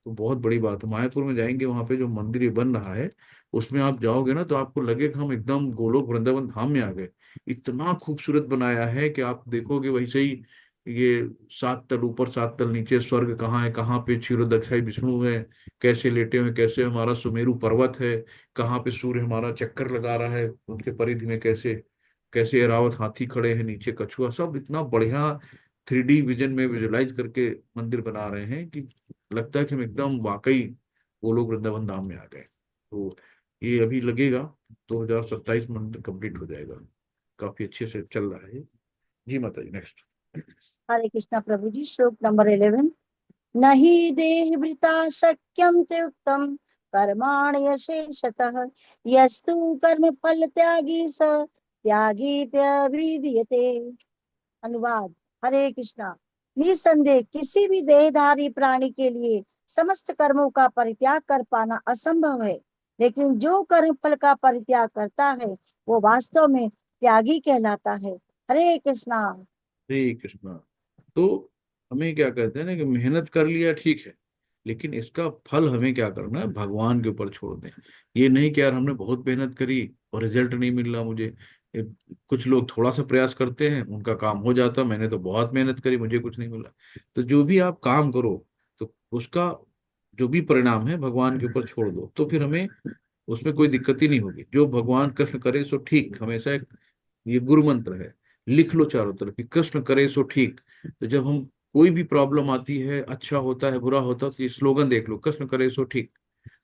तो बहुत बड़ी बात है। मायापुर में जाएंगे, वहां पे जो मंदिर ये बन रहा है उसमें आप जाओगे ना, तो आपको लगेगा हम एकदम गोलोक वृंदावन धाम में आ गए। इतना खूबसूरत बनाया है कि आप देखोगे वैसे ही, ये 7 तल ऊपर 7 तल नीचे, स्वर्ग कहाँ है, कहाँ पे क्षीरोदक्षाई विष्णु है, कैसे लेटे हुए, कैसे हमारा सुमेरु पर्वत है, कहाँ पे सूर्य हमारा चक्कर लगा रहा है, उनके परिधि में कैसे कैसे एरावत हाथी खड़े हैं, नीचे कछुआ, सब इतना बढ़िया 3D विजन में विजुलाइज करके मंदिर बना रहे हैं कि लगता है कि हम एकदम वाकई गोलोक वृंदावन धाम में आ गए। तो ये अभी लगेगा 2027 मंदिर कंप्लीट हो जाएगा, काफी अच्छे से चल रहा है। जी माता जी, नेक्स्ट। हरे कृष्णा प्रभु जी। श्लोक नंबर 11। नहि देहभृता शक्यं त्युक्तं कर्माणि यशेषतः यस्तु कर्म फल त्यागी स त्यागीत्यभिधीयते। अनुवाद। हरे कृष्णा। निसंदेह किसी भी देहधारी प्राणी के लिए समस्त कर्मों का परित्याग कर पाना असंभव है, लेकिन जो कर्म फल का परित्याग करता है वो वास्तव में त्यागी कहलाता है। हरे कृष्णा। हरे कृष्णा। तो हमें क्या कहते हैं ना कि मेहनत कर लिया ठीक है, लेकिन इसका फल हमें क्या करना है, भगवान के ऊपर छोड़ दें। ये नहीं कि यार हमने बहुत मेहनत करी और रिजल्ट नहीं मिल रहा मुझे। ये कुछ लोग थोड़ा सा प्रयास करते हैं, उनका काम हो जाता, मैंने तो बहुत मेहनत करी, मुझे कुछ नहीं मिला। तो जो भी आप काम करो, तो उसका जो भी परिणाम है भगवान के ऊपर छोड़ दो, तो फिर हमें उसमें कोई दिक्कत ही नहीं होगी। जो भगवान कृष्ण करे सो ठीक, हमेशा एक ये गुरु मंत्र है, लिख लो चारों तरफ कि कृष्ण करे सो ठीक। तो जब हम कोई भी प्रॉब्लम आती है, अच्छा होता है बुरा होता है, तो ये स्लोगन देख लो, कृष्ण करे सो ठीक।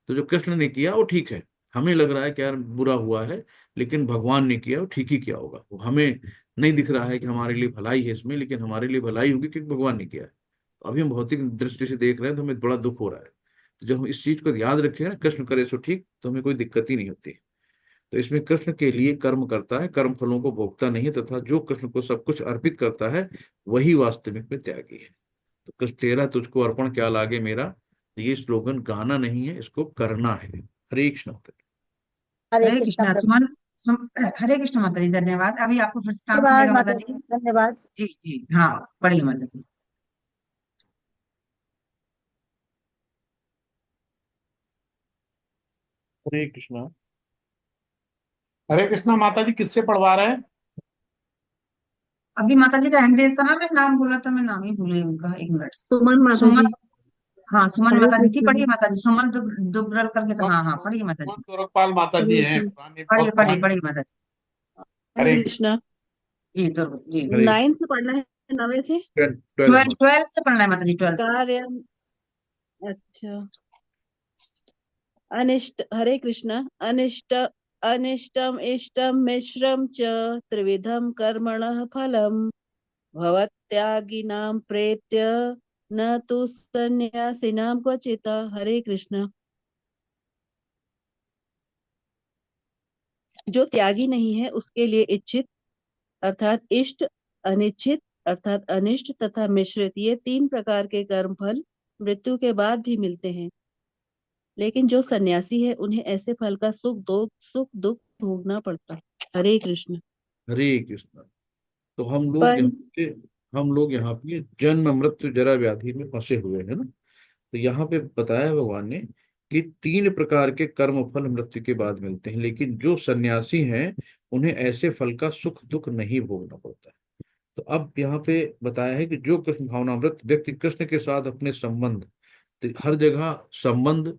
तो जो कृष्ण ने किया वो ठीक है। हमें लग रहा है कि यार बुरा हुआ है, लेकिन भगवान ने किया वो ठीक ही किया होगा। वो हमें नहीं दिख रहा है कि हमारे लिए भलाई है इसमें, लेकिन हमारे लिए भलाई होगी क्योंकि भगवान ने किया है। तो अभी हम भौतिक दृष्टि से देख रहे हैं तो हमें बड़ा दुख हो रहा है। तो जब हम इस चीज को याद रखें ना, कृष्ण करे सो ठीक, तो हमें कोई दिक्कत ही नहीं होती। तो इसमें कृष्ण के लिए कर्म करता है, कर्म फलों को भोगता नहीं, तथा जो कृष्ण को सब कुछ अर्पित करता है वही वास्तविक में त्यागी है। तो कृष्ण तेरा तुझको अर्पण क्या लागे मेरा, तो ये स्लोगन गाना नहीं है, इसको करना है। हरे कृष्ण। हरे हरे कृष्णा कृष्णा प्रभु। हरे कृष्ण माता जी, धन्यवाद। अभी आपको फिर से चांस धन्यवाद मिलेगा माता माता जी। जी, धन्यवाद। जी जी हाँ, पढ़िए माता जी। हरे कृष्णा। हरे कृष्णा माता जी, किससे पढ़वा रहे हैं? अभी माता जी का हैंड रेस था ना, मैं नाम बोला था, मैं नाम ही भूल गई उनका, एक मिनट। सुमन माता सुमन। जी। हाँ, सुमन हरे माता जी थी, कृष्णा। पढ़िए माता जी। सुमन दुबरल करके था, सुमन हाँ हाँ, सुमन पढ़िए माता सुमन जी। गोरखपाल माता जी हरे हैं, कृष्ण। पुरानी, पढ़िए बहुत पढ़िए पुरानी। पढ़िए माता जी। हरे हरे कृष्णा। जी तो जी। हरे नाइन्थ से पढ़ना है, नवे से। 12 मार्क्स। ट्वेल्थ से पढ़ना है माता जी, ट्वेल्थ। कार्य। अच्छा। अनिष्ट। हरे कृष्ण। अनिष्ट अनिष्टम इष्टम मिश्रम च त्रिविधम कर्मणः फलम भवत्यागिनां प्रेत्य न तु सन्यासिनां क्वचित्। हरे कृष्ण। जो त्यागी नहीं है उसके लिए इच्छित अर्थात इष्ट, अनिच्छित अर्थात अनिष्ट तथा मिश्रित, ये 3 प्रकार के कर्म फल मृत्यु के बाद भी मिलते हैं। लेकिन जो सन्यासी है उन्हें ऐसे फल का सुख दुख भोगना पड़ता है। हरे कृष्ण। हरे कृष्णा। तो पर हम लोग यहाँ पे जन्म मृत्यु जरा व्याधि में फंसे हुए हैं ना। तो यहाँ पे बताया है भगवान ने कि 3 प्रकार के कर्म फल मृत्यु के बाद मिलते हैं, लेकिन जो सन्यासी हैं उन्हें ऐसे फल का सुख दुख नहीं भोगना पड़ता है। तो अब यहाँ पे बताया है कि जो कृष्ण भावनामृत व्यक्ति कृष्ण के साथ अपने संबंध, तो हर जगह संबंध,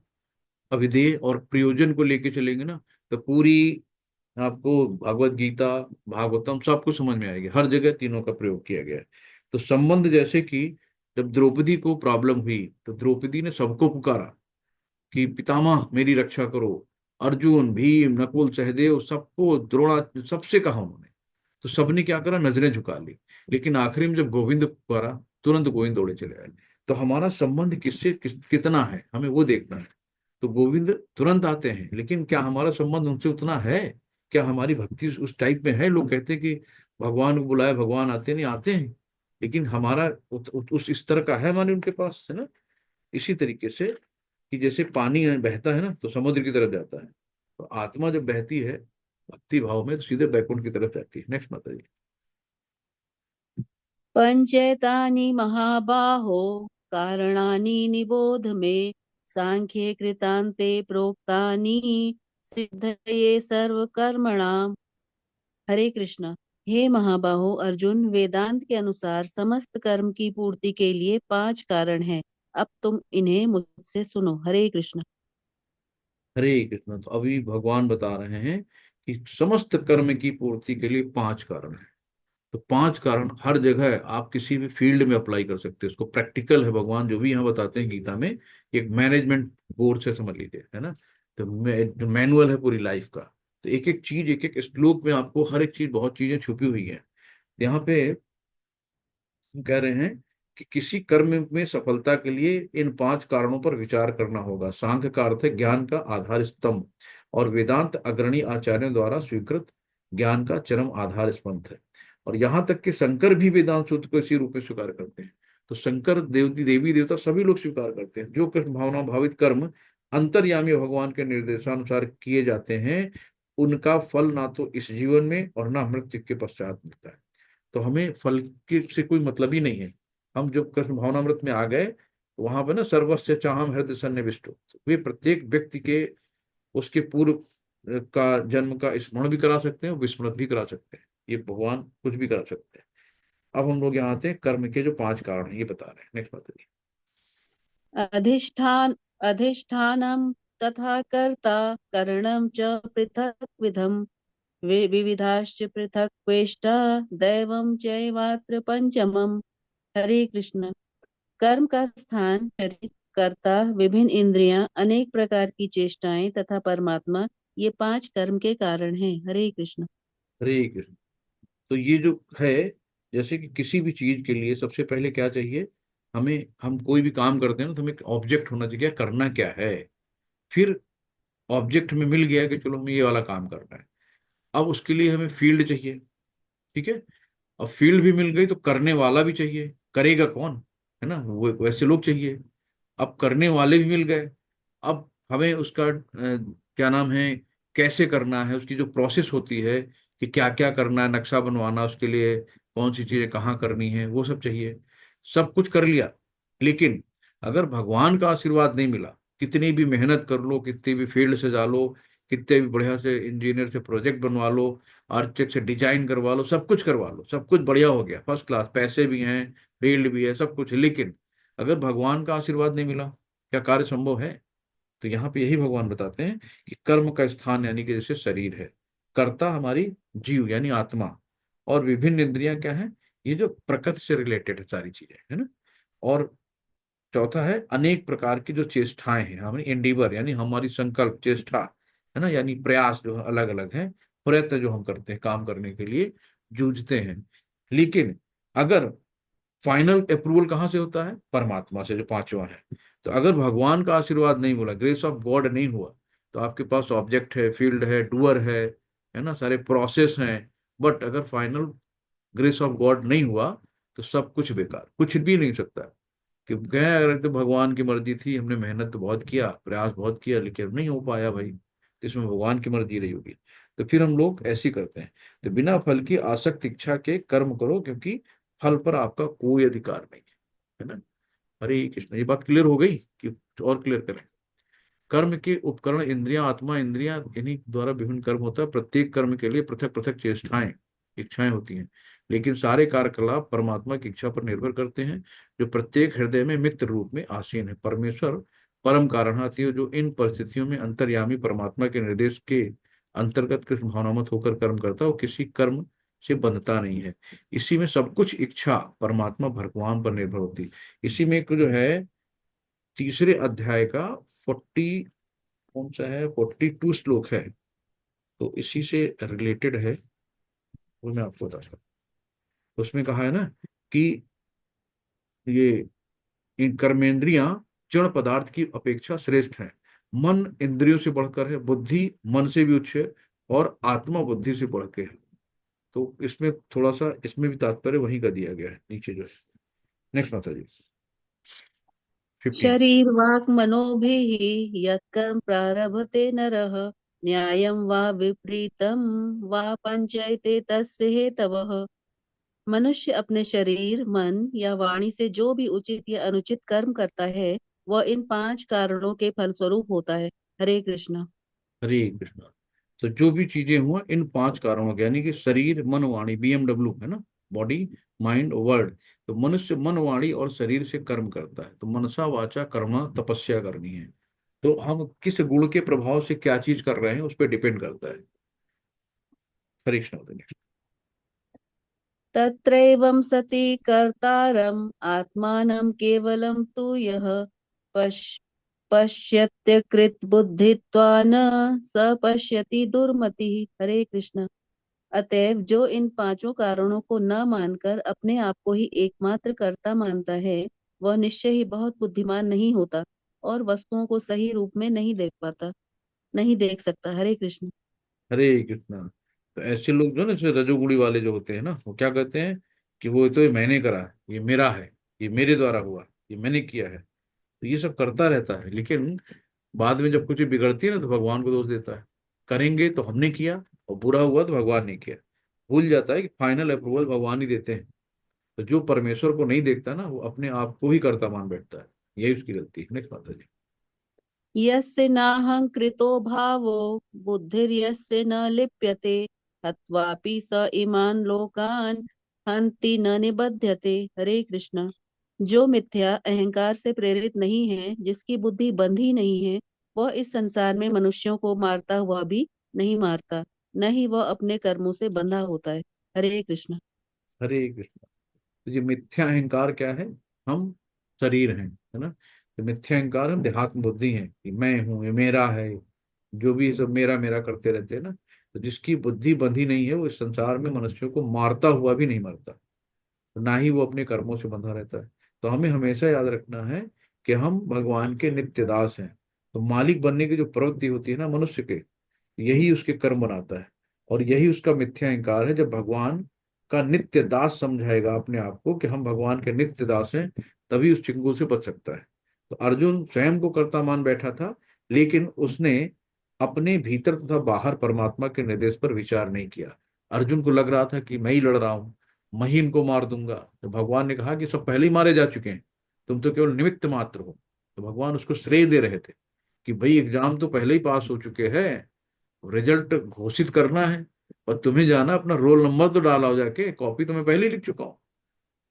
अभिधेय और प्रयोजन को लेके चलेंगे ना, तो पूरी आपको भगवत गीता, भागवतम सब कुछ समझ में आएगी, हर जगह तीनों का प्रयोग किया गया है। तो संबंध जैसे कि जब द्रौपदी को प्रॉब्लम हुई तो द्रौपदी ने सबको पुकारा कि पितामह मेरी रक्षा करो। अर्जुन, भीम, नकुल, सहदेव, सबको, द्रोणा, सबसे कहा उन्होंने। तो सबने क्या करा, नजरें झुका ली। लेकिन आखिरी में जब गोविंद पुकारा, तुरंत गोविंद दौड़े चले आए। तो हमारा संबंध कितना है, हमें वो देखना है। तो गोविंद तुरंत आते हैं, लेकिन क्या हमारा संबंध उनसे उतना है? क्या हमारी भक्ति उस टाइप में है? लोग कहते हैं कि भगवान को बुलाए, भगवान आते नहीं, आते हैं। लेकिन हमारा उस स्तर का है हमारे उनके पास, है ना। इसी तरीके से कि जैसे पानी बहता है ना तो समुद्र की तरफ जाता है, तो आत्मा जब बहती है भक्ति भाव में तो सीधे बैकुंठ की तरफ जाती है। नेक्स्ट माता जी। पंचैतानि महाबाहो कारणानि निबोध मे सांख्ये कृतान्ते प्रोक्तानि सिद्धये सर्वकर्मणाम्। हरे कृष्णा। हे महाबाहो अर्जुन, वेदांत के अनुसार समस्त कर्म की पूर्ति के लिए 5 कारण हैं। अब तुम इन्हें मुझसे सुनो। हरे कृष्णा। हरे कृष्ण। तो अभी भगवान बता रहे हैं कि समस्त कर्म की पूर्ति के लिए 5 कारण है। तो 5 कारण हर जगह आप किसी भी फील्ड में अप्लाई कर सकते हैं, उसको प्रैक्टिकल है। भगवान जो भी यहाँ बताते हैं गीता में, एक मैनेजमेंट बोर्ड से समझ लीजिए, है ना। तो जो मैनुअल है पूरी लाइफ का, तो एक एक चीज, एक एक श्लोक में आपको हर एक चीज, बहुत चीजें छुपी हुई है। यहाँ पे कह रहे हैं कि किसी कर्म में सफलता के लिए इन 5 कारणों पर विचार करना होगा। सांख्य का अर्थ है ज्ञान का आधार स्तंभ, और वेदांत अग्रणी आचार्यों द्वारा स्वीकृत ज्ञान का चरम आधार स्तंभ है। और यहाँ तक कि शंकर भी वेदांत सूत्र को इसी रूप में स्वीकार करते हैं। तो शंकर, देवी देवता सभी लोग स्वीकार करते हैं, जो कृष्ण भावना भावित कर्म अंतर्यामी भगवान के निर्देशानुसार किए जाते हैं, उनका फल ना तो इस जीवन में और ना मृत्यु के पश्चात मिलता है। तो हमें फल के से कोई मतलब ही नहीं है। हम जब कृष्ण भावनामृत में आ गए, वहां पे ना सर्वस्य चाहम हृदय सन्निविष्टो, तो वे प्रत्येक व्यक्ति के उसके पूर्व का जन्म का स्मरण भी करा सकते हैं, विस्मृत भी करा सकते हैं। ये भगवान कुछ भी करा सकते हैं। अब हम लोग यहाँ आते हैं, कर्म के जो 5 कारण हैं ये बता रहे हैं। नेक्स्ट बात है। अधिष्ठान अधिष्ठानं तथा कर्ता करणं च पृथक् विधम् विविधाश्च पृथक् क्वेष्टा दैवं चैवात्र पंचमम्। हरे कृष्ण। कर्म का स्थान, शरीर, कर्ता, विभिन्न इंद्रियां, अनेक प्रकार की चेष्टाएं तथा परमात्मा, ये 5 कर्म के कारण हैं। हरे कृष्ण। हरे कृष्ण। तो ये जो है, जैसे कि किसी भी चीज के लिए सबसे पहले क्या चाहिए हमें, हम कोई भी काम करते हैं ना तो हमें ऑब्जेक्ट होना चाहिए, करना क्या है। फिर ऑब्जेक्ट हमें मिल गया कि चलो हमें ये वाला काम करना है। अब उसके लिए हमें फील्ड चाहिए, ठीक है। अब फील्ड भी मिल गई तो करने वाला भी चाहिए, करेगा कौन, है ना, वो वैसे लोग चाहिए। अब करने वाले भी मिल गए। अब हमें उसका क्या नाम है, कैसे करना है, उसकी जो प्रोसेस होती है कि क्या क्या करना है, नक्शा बनवाना, उसके लिए कौन सी चीजें कहाँ करनी है, वो सब चाहिए। सब कुछ कर लिया, लेकिन अगर भगवान का आशीर्वाद नहीं मिला, कितनी भी मेहनत कर लो, कितनी भी फील्ड से जा लो, कितने भी बढ़िया से इंजीनियर से प्रोजेक्ट बनवा लो, आर्किटेक्ट से डिजाइन करवा लो, सब कुछ करवा लो, सब कुछ बढ़िया हो गया, फर्स्ट क्लास, पैसे भी हैं, फील्ड भी है, सब कुछ है, लेकिन अगर भगवान का आशीर्वाद नहीं मिला, क्या कार्य संभव है? तो यहाँ पे यही भगवान बताते हैं कि कर्म का स्थान यानी कि जैसे शरीर है, कर्ता हमारी जीव यानी आत्मा, और विभिन्न इंद्रियां क्या है, ये जो प्रकृति से रिलेटेड है सारी चीजें, है ना। और चौथा है अनेक प्रकार की जो चेष्टाएं हैं, हमारी एंडीवर यानी हमारी संकल्प चेष्टा, है ना, यानी प्रयास जो अलग अलग है, प्रयत्न जो हम करते हैं काम करने के लिए, जूझते हैं। लेकिन अगर फाइनल अप्रूवल कहाँ से होता है? परमात्मा से, जो पांचवा है। तो अगर भगवान का आशीर्वाद नहीं मिला, ग्रेस ऑफ गॉड नहीं हुआ, तो आपके पास ऑब्जेक्ट है, फील्ड है, डूअर है ना, सारे प्रोसेस हैं, बट अगर फाइनल ग्रेस ऑफ गॉड नहीं हुआ तो सब कुछ बेकार, कुछ भी नहीं सकता। कि गए अगर तो भगवान की मर्जी थी, हमने मेहनत तो बहुत किया, प्रयास बहुत किया, लेकिन नहीं हो पाया भाई, तो इसमें भगवान की मर्जी रही होगी। तो फिर हम लोग ऐसे ही करते हैं। तो बिना फल की आसक्त इच्छा के कर्म करो, क्योंकि फल पर आपका कोई अधिकार नहीं है ना। हरे कृष्ण। ये बात क्लियर हो गई कि कुछ और क्लियर करें? कर्म के उपकरण इंद्रियां, आत्मा, इंद्रियां, इन्हीं द्वारा विभिन्न कर्म होता है। प्रत्येक कर्म के लिए पृथक पृथक चेष्टाएं, इच्छाएं होती हैं, लेकिन सारे कार्यकलाप परमात्मा की इच्छा पर निर्भर करते हैं, जो प्रत्येक हृदय में मित्र रूप में आसीन है। परमेश्वर परम कारणहाती है, जो इन परिस्थितियों में अंतर्यामी परमात्मा के निर्देश के अंतर्गत कुछ भावनामत होकर कर्म करता है, वो किसी कर्म से बंधता नहीं है। इसी में सब कुछ इच्छा परमात्मा भगवान पर निर्भर होती है। इसी में एक जो है तीसरे अध्याय का कौन सा है, 42 श्लोक है, तो इसी से रिलेटेड है, वो मैं आपको बताता हूँ। उसमें कहा है ना कि ये इन कर्मेंद्रियां जड़ पदार्थ की अपेक्षा श्रेष्ठ है, मन इंद्रियों से बढ़कर है, बुद्धि मन से भी उच्च है, और आत्मा बुद्धि से बढ़ के है। तो इसमें थोड़ा सा इसमें भी तात्पर्य वहीं का दिया गया है नीचे जो है। नेक्स्ट माता जी 15। शरीर वाक् मनोभिः यत्कर्म प्रारभते नरः न्यायं वा विपरीतं वा पंचैते तस्य हेतवः। मनुष्य अपने शरीर, मन या वाणी से जो भी उचित या अनुचित कर्म करता है, वह इन 5 कारणों के फलस्वरूप होता है। हरे कृष्ण। हरे कृष्णा। तो जो भी चीजें हुआ इन 5 कारणों के, यानी कि शरीर मन वाणी, BMW है ना, बॉडी माइंड वर्ड। तो मनुष्य मन वाणी और शरीर से कर्म करता है, तो मनसा वाचा कर्म तपस्या करनी है। तो हम किस गुण के प्रभाव से क्या चीज कर रहे हैं उस पर डिपेंड करता है। हरे कृष्ण। तत्रैवं सति कर्तारम् आत्मानं केवलं तु यः पश् पश्यत्यकृत बुद्धित्वान् स पश्यति दुर्मतिः। हरे कृष्ण। अतएव जो इन 5 कारणों को न मानकर अपने आप को ही एकमात्र कर्ता मानता है, वह निश्चय ही बहुत बुद्धिमान नहीं होता और वस्तुओं को सही रूप में नहीं देख सकता। हरे कृष्ण। हरे कृष्णा। तो ऐसे लोग जो है ना, जैसे रजोगुणी वाले जो होते हैं ना, वो क्या कहते हैं कि वो तो ये मैंने करा है, ये मेरा है, ये मेरे द्वारा हुआ, ये मैंने किया है। तो ये सब करता रहता है, लेकिन बाद में जब कुछ बिगड़ती है ना तो भगवान को दोष देता है। करेंगे तो हमने किया, और बुरा हुआ तो भगवान ने किया। भूल जाता है कि फाइनल अप्रूवल भगवान ही देते हैं। तो जो परमेश्वर को नहीं देखता ना, वो अपने आप को ही कर्ता मान बैठता है। यही उसकी गलती है। नेक्स्ट माता जी। यस्य नाहंकृतो भावो बुद्धिर्यस्य न लिप्यते हत्वापि स इमान् लोकान् हन्ति न निबध्यते। हरे कृष्ण। जो मिथ्या अहंकार से प्रेरित नहीं है, जिसकी बुद्धि बंधी नहीं है, वह इस संसार में मनुष्यों को मारता हुआ भी नहीं मारता, न ही वह अपने कर्मों से बंधा होता है। हरे कृष्ण। हरे कृष्ण। तो ये मिथ्या अहंकार क्या है? हम शरीर हैं, है ना। तो मिथ्या अहंकार हम देहात्म बुद्धि है कि मैं हूं, ये मेरा है, जो भी सब मेरा मेरा करते रहते हैं ना। तो जिसकी बुद्धि बंधी नहीं है, वो इस संसार में मनुष्यों को मारता हुआ भी नहीं मरता, तो ना ही वो अपने कर्मों से बंधा रहता है। तो हमें हमेशा याद रखना है कि हम भगवान के नित्य दास हैं। तो मालिक बनने की जो प्रवृत्ति होती है ना मनुष्य के, यही उसके कर्म बनाता है, और यही उसका मिथ्या अहंकार है। जब भगवान का नित्य दास समझाएगा अपने आप को कि हम भगवान के नित्य दास हैं, तभी उस चिंगुल से बच सकता है। तो अर्जुन स्वयं को कर्ता मान बैठा था, लेकिन उसने अपने भीतर तथा बाहर परमात्मा के निर्देश पर विचार नहीं किया। अर्जुन को लग रहा था कि मैं ही लड़ रहा हूं, मैं ही इनको मार दूंगा। तो भगवान ने कहा कि सब पहले ही मारे जा चुके हैं, तुम तो केवल निमित्त मात्र हो। तो भगवान उसको श्रेय दे रहे थे कि भाई एग्जाम तो पहले ही पास हो चुके हैं, रिजल्ट घोषित करना है, और तुम्हें जाना अपना रोल नंबर तो डाला हो, जाके कॉपी तो मैं पहले ही लिख चुका हूँ।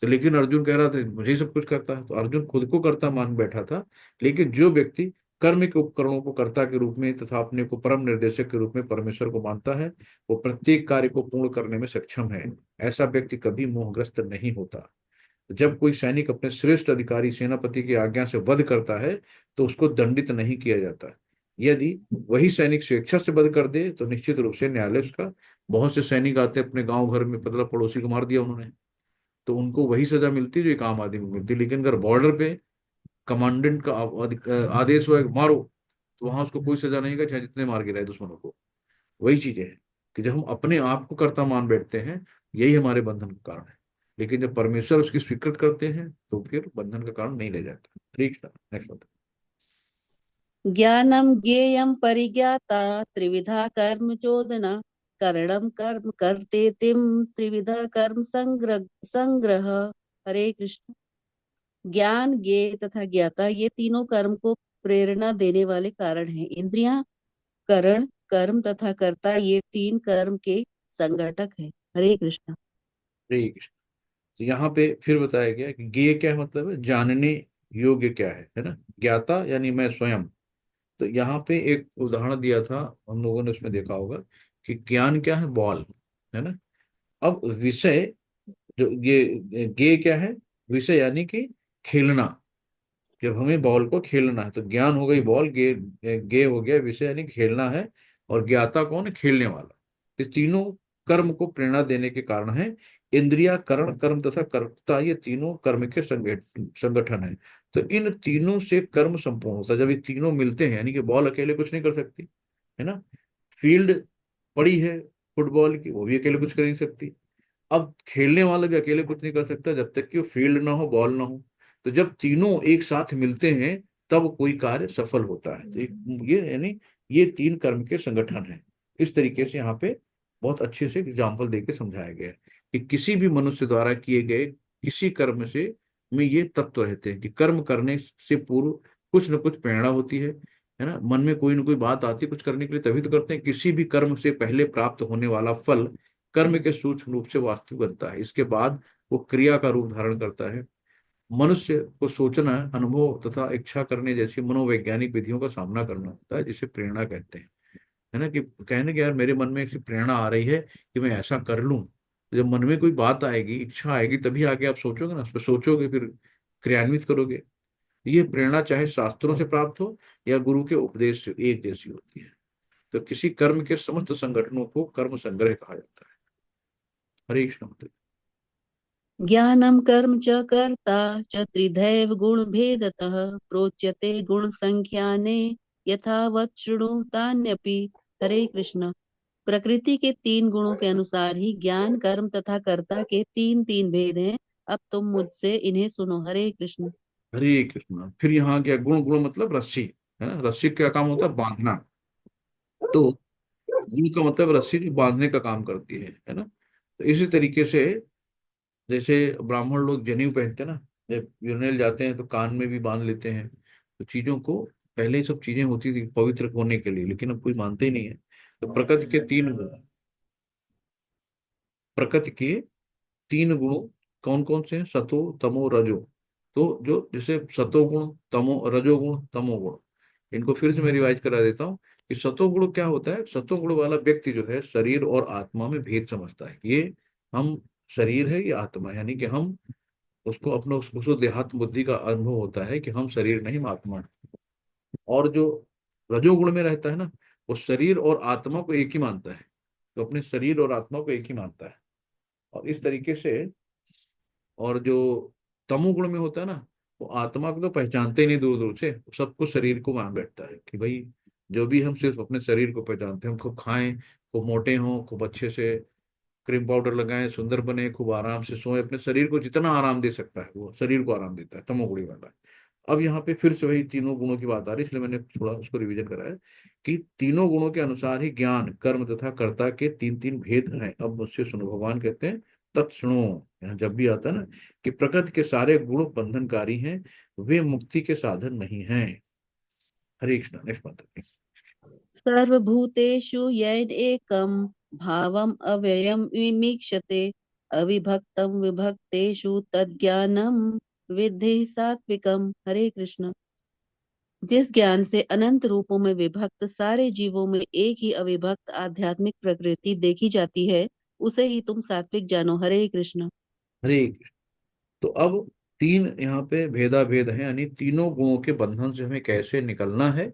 तो लेकिन अर्जुन कह रहा था मुझे ही सब कुछ करता है, तो अर्जुन खुद को कर्ता मान बैठा था। लेकिन जो व्यक्ति कर्म के उपकरणों को कर्ता के रूप में तथा अपने को परम निर्देशक के रूप में परमेश्वर को मानता है, वो प्रत्येक कार्य को पूर्ण करने में सक्षम है। ऐसा व्यक्ति कभी मोहग्रस्त नहीं होता। जब कोई सैनिक अपने श्रेष्ठ अधिकारी सेनापति की आज्ञा से वध करता है, तो उसको दंडित नहीं किया जाता। यदि वही सैनिक स्वेच्छा से वध कर दे, तो निश्चित रूप से न्यायालय उसका। बहुत से सैनिक आते अपने गांव घर में, मतलब पड़ोसी को मार दिया उन्होंने, तो उनको वही सजा मिलती है जो एक आम आदमी को मिलती है। लेकिन अगर बॉर्डर पे कमांडेंट का आदेश हुआ है कि मारो, तो वहां उसको कोई सजा नहीं, का चाहे जितने मार गिराए दुश्मनों को। वही चीजें हैं कि जब हम अपने आप को कर्ता मान बैठते हैं, यही हमारे बंधन का कारण है। लेकिन जब परमेश्वर उसकी स्वीकृत करते हैं, तो फिर बंधन का कारण नहीं ले जाता। ठीक है, नेक्स्ट बात। ज्ञानं ज्ञेयं परिज्ञाता त्रिविधा कर्म चोदना करणं कर्म कर्तेतिं त्रिविधा कर्म संग्रह। हरे कृष्ण। ज्ञान, ज्ञेय तथा ज्ञाता, ये तीनों कर्म को प्रेरणा देने वाले कारण हैं। इंद्रियां, करण, कर्म तथा कर्ता, ये 3 कर्म के संगठक हैं। हरे कृष्ण। ठीक है। तो यहाँ पे फिर बताया गया कि ज्ञेय क्या है, मतलब है जानने योग्य क्या है ना। ज्ञाता यानी मैं स्वयं, तो यहाँ पे एक उदाहरण दिया था, हम लोगों ने उसमें देखा होगा कि ज्ञान क्या है, बॉल है ना। अब विषय जो ये गे क्या है, विषय यानी कि खेलना। जब हमें बॉल को खेलना है तो ज्ञान हो गई बॉल, गे हो गया विषय यानी खेलना है। और ज्ञाता कौन है, खेलने वाला। ये तीनों कर्म को प्रेरणा देने के कारण है। इंद्रिया, करण, कर्म तथा कर्ता, ये तीनों कर्म के संगठन है। तो इन तीनों से कर्म संपूर्ण होता है। जब ये तीनों मिलते हैं, यानी कि बॉल अकेले कुछ नहीं कर सकती, है ना। फील्ड पड़ी है फुटबॉल की, वो भी अकेले कुछ कर नहीं सकती। अब खेलने वाला भी अकेले कुछ नहीं कर सकता जब तक कि वो फील्ड ना हो, बॉल ना हो। तो जब तीनों एक साथ मिलते हैं तब कोई कार्य सफल होता है। तो ये यानी ये तीन कर्म के संगठन है। इस तरीके से यहाँ पे बहुत अच्छे से एग्जाम्पल देके समझाया गया है कि किसी भी मनुष्य द्वारा किए गए किसी कर्म से में ये तत्व रहते हैं कि कर्म करने से पूर्व कुछ न कुछ प्रेरणा होती है ना। मन में कोई ना कोई बात आती है कुछ करने के लिए, तभी तो करते हैं। किसी भी कर्म से पहले प्राप्त होने वाला फल कर्म के सूक्ष्म रूप से वास्तविक बनता है, इसके बाद वो क्रिया का रूप धारण करता है। मनुष्य को सोचना, अनुभव तथा इच्छा करने जैसी मनोवैज्ञानिक विधियों का सामना करना होता है, जिसे प्रेरणा कहते हैं, है ना। कि कहने कि यार मेरे मन में ऐसी प्रेरणा आ रही है कि मैं ऐसा कर लूं। तो जब मन में कोई बात आएगी, इच्छा आएगी, तभी आगे आप सोचोगे ना, उस पर सोचोगे, फिर क्रियान्वित करोगे। ये प्रेरणा चाहे शास्त्रों से प्राप्त हो या गुरु के उपदेश से एक जैसी होती है। तो किसी कर्म के समस्त संगठनों को कर्म संग्रह कहा जाता है। हरे कृष्ण मंत्र। ज्ञानं कर्म च कर्ता च त्रिधैव गुणभेदतः प्रोच्यते गुणसंख्याने यथावत् शृणुतान्यपि। हरे कृष्ण। प्रकृति के तीन गुणों के अनुसार ही ज्ञान, कर्म तथा कर्ता के तीन तीन भेद हैं। अब तुम मुझसे इन्हें सुनो। हरे कृष्ण। हरे कृष्ण। फिर यहाँ क्या, गुण, गुण मतलब रस्सी, है ना। रस्सी का काम होता है बांधना। तो गुण का मतलब रस्सी जो बांधने का काम करती है ना। तो इसी तरीके से जैसे ब्राह्मण लोग जनेऊ पहनते हैं ना, जब यूरिनल जाते हैं तो कान में भी बांध लेते हैं। तो चीजों को पहले ही सब चीजें होती थी पवित्र होने के लिए, लेकिन अब कोई मानते ही नहीं है। तो प्रकृति के तीन गुण कौन कौन से हैं, सतो तमो रजो। तो जो जैसे सतो गुण, तमो रजोगुण, तमो गुण, इनको फिर से मैं रिवाइज करा देता हूँ कि सतो गुण क्या होता है। सतो गुण वाला व्यक्ति जो है शरीर और आत्मा में भेद समझता है। ये हम शरीर है, ये आत्मा है, यानी कि हम उसको अपना उसको देहात्म बुद्धि का अनुभव होता है कि हम शरीर नहीं, हम आत्मा हैं। और जो रजोगुण में रहता है ना, वो शरीर और आत्मा को एक ही मानता है। तो अपने शरीर और आत्मा को एक ही मानता है। और इस तरीके से, और जो तमोगुण में होता है ना, वो आत्मा को तो पहचानते ही नहीं, दूर दूर से सबको शरीर को मान बैठता है कि भाई जो भी हम सिर्फ अपने शरीर को पहचानते हैं, खूब खाएं, खूब मोटे हों, खूब अच्छे से क्रीम पाउडर लगाएं, सुंदर बने, खूब आराम से सोएं, अपने शरीर को जितना आराम दे सकता है वो शरीर को आराम देता है, तमोगुणी वाला। अब यहाँ पे फिर से वही तीनों गुणों की बात आ रही है, इसलिए मैंने थोड़ा उसको रिवीजन कराया कि तीनों गुणों के अनुसार ही ज्ञान, कर्म तथा कर्ता के तीन तीन भेद हैं। अब मुझसे सुनो, भगवान कहते हैं तत्सुनो। यहाँ जब भी आता है ना कि प्रकृति के सारे गुण बंधनकारी हैं, वे मुक्ति के साधन नहीं हैं। हरे कृष्ण। नेक्स्ट मंत्र। सर्वभूतेषु येन एकं भावम् अव्ययम् विमीक्षते अविभक्तं विभक्तेषु तज्ज्ञानं विद्धि सात्विकम्। हरे कृष्ण। जिस ज्ञान से अनंत रूपों में विभक्त सारे जीवों में एक ही अविभक्त आध्यात्मिक प्रकृति देखी जाती है, उसे ही तुम सात्विक जानो। हरे कृष्ण। हरे कृष्ण। तो अब तीन यहाँ पे भेदा भेद है, यानी तीनों गुणों के बंधन से हमें कैसे निकलना है,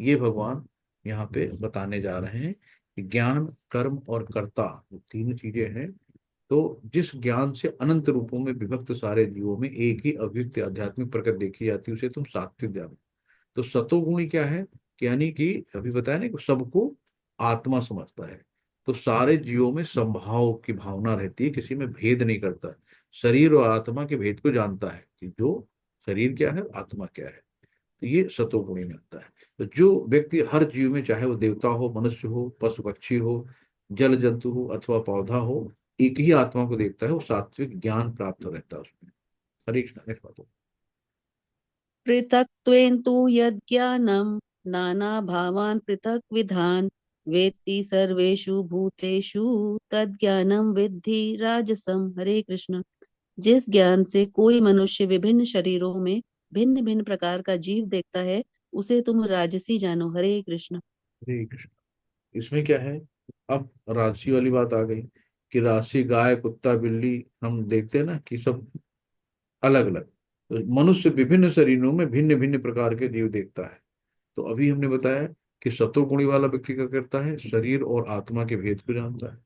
ये भगवान यहाँ पे बताने जा रहे हैं कि ज्ञान, कर्म और कर्ता, ये तीन चीजें हैं। तो जिस ज्ञान से अनंत रूपों में विभक्त सारे जीवों में एक ही अव्यक्त आध्यात्मिक प्रकृति देखी जाती है, उसे तुम सात्विक जानो। तो सतोगुणी क्या है कि यानी कि अभी बताया ना कि सबको आत्मा समझता है। तो सारे जीवों में समभाव की भावना रहती है, किसी में भेद नहीं करता। शरीर और आत्मा के भेद को जानता है कि जो शरीर क्या है, आत्मा क्या है। तो ये सतोगुणी में आता है। तो जो व्यक्ति हर जीव में, चाहे वो देवता हो, मनुष्य हो, पशु पक्षी हो, जल जंतु हो अथवा पौधा हो, एक ही आत्मा को देखता है, वो सात्विक ज्ञान प्राप्त रहता है उसमें। हरे कृष्ण। नेक्स्ट बात। पृथक्त्वेन तु यज्ञानं नानाभावान् पृथक्विधान् वेत्ति सर्वेषु भूतेषु तज्ज्ञानं विद्धि राजसं। हरे कृष्ण। जिस ज्ञान से कोई मनुष्य विभिन्न शरीरों में भिन्न भिन्न प्रकार का जीव देखता है, उसे तुम राजसी जानो। हरे कृष्ण। ठीक। इसमें क्या है, अब राशि वाली बात आ गई कि राशि गाय कुत्ता बिल्ली, हम देखते हैं ना कि सब अलग अलग, तो मनुष्य विभिन्न शरीरों में भिन्न भिन्न प्रकार के जीव देखता है। तो अभी हमने बताया कि सतोगुणी वाला व्यक्ति क्या करता है, शरीर और आत्मा के भेद को जानता है।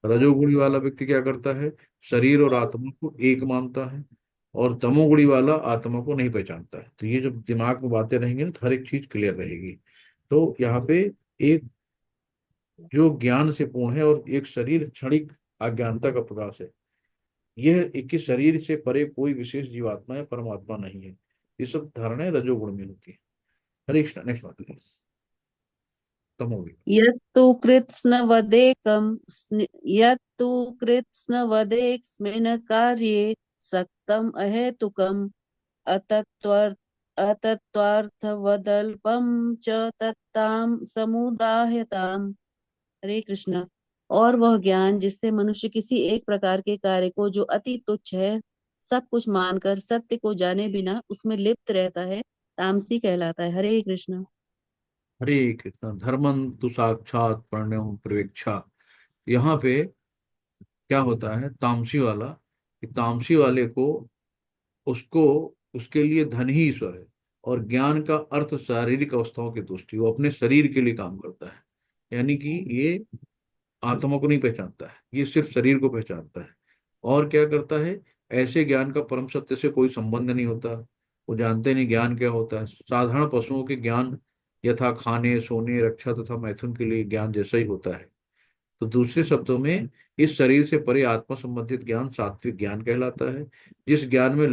रजोगुणी वाला व्यक्ति क्या करता है, शरीर और आत्मा को एक मानता है। और तमोगुणी वाला आत्मा को नहीं पहचानता है। तो ये जब दिमाग में बातें रहेंगी ना, तो हर एक चीज क्लियर रहेगी। तो यहाँ पे एक जो ज्ञान से पूर्ण है और एक शरीर क्षणिक अज्ञानता का प्रकाश है, यह एक ही शरीर से परे कोई विशेष जीवात्मा या परमात्मा नहीं है। ये सब धारणाएं रजोगुण में होती है। हरे कृष्ण। नेक्स्ट बात प्लीज। तमोगुण। यत्तु कृत्स्नवदेकं यत्तु कृत्स्नवदेकस्मिन् कार्ये सक्तम् अहेतुकम् अतत्त्वार्थवदल्पं च तत्तां समुदाहताम्। हरे कृष्ण। और वह ज्ञान जिससे मनुष्य किसी एक प्रकार के कार्य को जो अति तुच्छ है सब कुछ मानकर सत्य को जाने बिना उसमें लिप्त रहता है, तामसी कहलाता है। हरे कृष्ण। हरे कृष्ण। धर्मं तु साक्षात प्रणयम प्रवेक्षा। यहाँ पे क्या होता है, तामसी वाला, कि तामसी वाले को, उसको, उसके लिए धन ही ईश्वर है। और ज्ञान का अर्थ शारीरिक अवस्थाओं की तुष्टि, वो अपने शरीर के लिए काम करता है। यानी कि ये आत्मा को नहीं पहचानता है, ये सिर्फ शरीर को पहचानता है। और क्या करता है, ऐसे ज्ञान का परम सत्य से कोई संबंध नहीं होता। वो जानते नहीं ज्ञान क्या होता है। साधारण पशुओं के ज्ञान यथा खाने सोने रक्षा तथा मैथुन के लिए ज्ञान जैसा ही होता है। तो दूसरे शब्दों में, इस शरीर से परे आत्मा संबंधित ज्ञान सात्विक ज्ञान कहलाता है। जिस ज्ञान में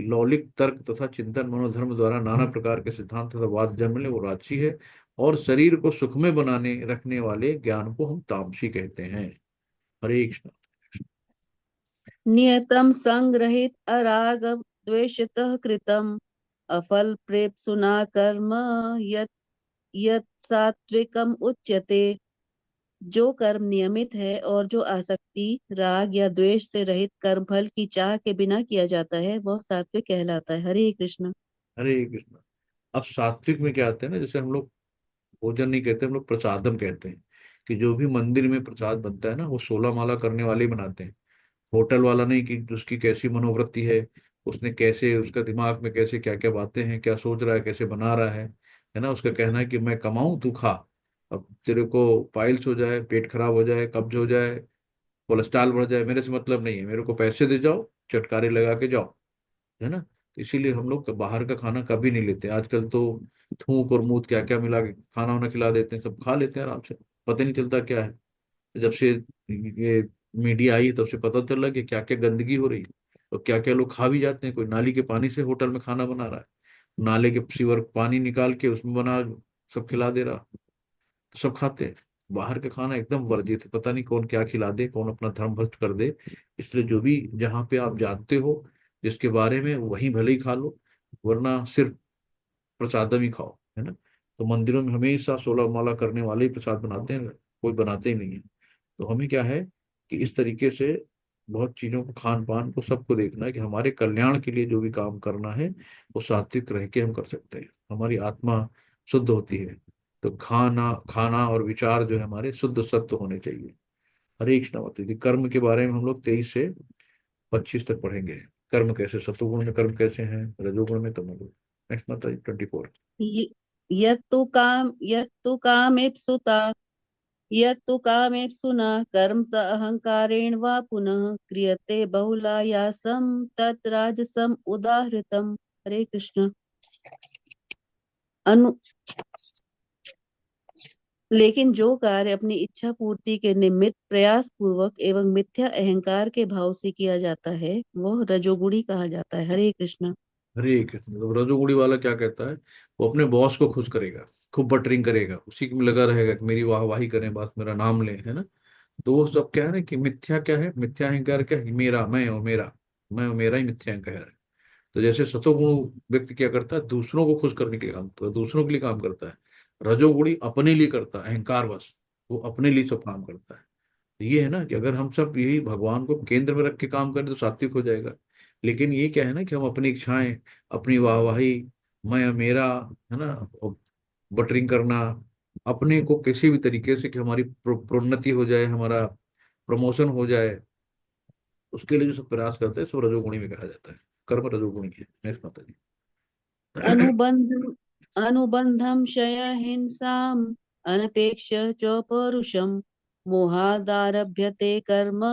लौलिक तर्क तथा चिंतन मनोधर्म द्वारा नाना प्रकार के सिद्धांत तथा वाद जन्म ले, वो राजसी है। और शरीर को सुखमय बनाने रखने वाले ज्ञान को हम तामसी कहते हैं। हरे कृष्ण। नियतं संग्रहित अराग द्वेषतः कृतम् अफल प्रेप्सुना कर्म यत् यत् सात्विकम उच्यते। जो कर्म नियमित है और जो आसक्ति राग या द्वेष से रहित कर्म फल की चाह के बिना किया जाता है वह सात्विक कहलाता है। हरे कृष्ण। हरे कृष्ण। अब सात्विक में क्या आते हैं ना, जैसे हम लोग भोजन नहीं कहते, हम लोग प्रसादम कहते हैं। कि जो भी मंदिर में प्रसाद बनता है ना, वो 16 माला करने वाले ही बनाते हैं। होटल वाला नहीं, कि उसकी कैसी मनोवृत्ति है, उसने कैसे, उसका दिमाग में कैसे क्या क्या बातें हैं, क्या सोच रहा है, कैसे बना रहा है ना। उसका कहना है कि मैं कमाऊं तू खा। अब तेरे को पाइल्स हो जाए, पेट खराब हो जाए, कब्ज हो जाए, कोलेस्ट्रॉल बढ़ जाए, मेरे से मतलब नहीं है, मेरे को पैसे दे जाओ, चटकारे लगा के जाओ, है ना। तो इसीलिए हम लोग बाहर का खाना कभी नहीं लेते। आजकल तो थूक और मूत क्या क्या मिला के खाना वाना खिला देते हैं, सब खा लेते हैं आराम से, पता नहीं चलता क्या है। जब से ये मीडिया आई है, तब से पता चला कि क्या क्या गंदगी हो रही है। और क्या क्या लोग खा भी जाते हैं। कोई नाली के पानी से होटल में खाना बना रहा है, नाले के सीवर पानी निकाल के उसमें बना सब खिला दे रहा, तो सब खाते हैं। बाहर का खाना एकदम वर्जित है, पता नहीं कौन क्या खिला दे, कौन अपना धर्म भ्रष्ट कर दे। इसलिए जो भी जहाँ पे आप जानते हो जिसके बारे में, वहीं भले ही खा लो, वरना सिर्फ प्रसादम ही खाओ, है ना। तो मंदिरों में हमेशा 16 माला करने वाले ही प्रसाद बनाते हैं, कोई बनाते ही नहीं है। तो हमें क्या है कि इस तरीके से बहुत चीजों को, खान पान को, सबको देखना है कि हमारे कल्याण के लिए जो भी काम करना है वो सात्विक रह के हम कर सकते हैं, हमारी आत्मा शुद्ध होती है। तो खाना खाना और विचार जो है हमारे शुद्ध सत्य होने चाहिए। हरे कृष्ण। माता जी, कर्म के बारे में हम लोग 23 से 25 तक पढ़ेंगे। कर्म कैसे, सतोगुण में कर्म कैसे हैं, रजोगुण में तमोगुण। नेक्स्ट माता जी 24। य- यत्तु कामेप्सु न कर्म स अहंकारेण वा पुनः क्रियते बहुलायासं तत् राजसम् उदाहृतम्। हरे कृष्ण। अनु लेकिन जो कार्य अपनी इच्छा पूर्ति के निमित्त प्रयास पूर्वक एवं मिथ्या अहंकार के भाव से किया जाता है वह रजोगुणी कहा जाता है। हरे कृष्ण। हरे कृष्ण। तो रजोगुणी वाला क्या कहता है, वो अपने बॉस को खुश करेगा, खूब बटरिंग करेगा, उसी में लगा रहेगा कि मेरी वाहवाही करें, बस मेरा नाम लें, है ना। तो वो सब क्या है कि मिथ्या क्या है, मिथ्या अहंकार क्या है, मेरा, मैं और मेरा ही मिथ्या अहंकार है। तो जैसे सतोगुण व्यक्ति क्या करता है, दूसरों को खुश करने के लिए काम करता है, दूसरों के लिए काम करता है। रजोगुणी अपने लिए करता है, अहंकार बस, वो अपने लिए सब काम करता है। तो ये है ना कि अगर हम सब यही भगवान को केंद्र में रख के काम करें तो सात्विक हो जाएगा। लेकिन ये क्या है ना कि हम अपनी इच्छाएं, अपनी वाहवाही, मैं और मेरा, है ना, और बटरिंग करना, अपने को किसी भी तरीके से कि हमारी प्रोन्नति हो जाए, हमारा प्रमोशन हो जाए, उसके लिए जो सब प्रयास करते हैं सब रजोगुणी में कहा जाता है। कर्म रजोगुणी है। नेक्स्ट माता जी। अनुबंध अनुबंधम क्षय हिंसाम अनपेक्ष्य च पौरुषम मोहादारभ्यते कर्म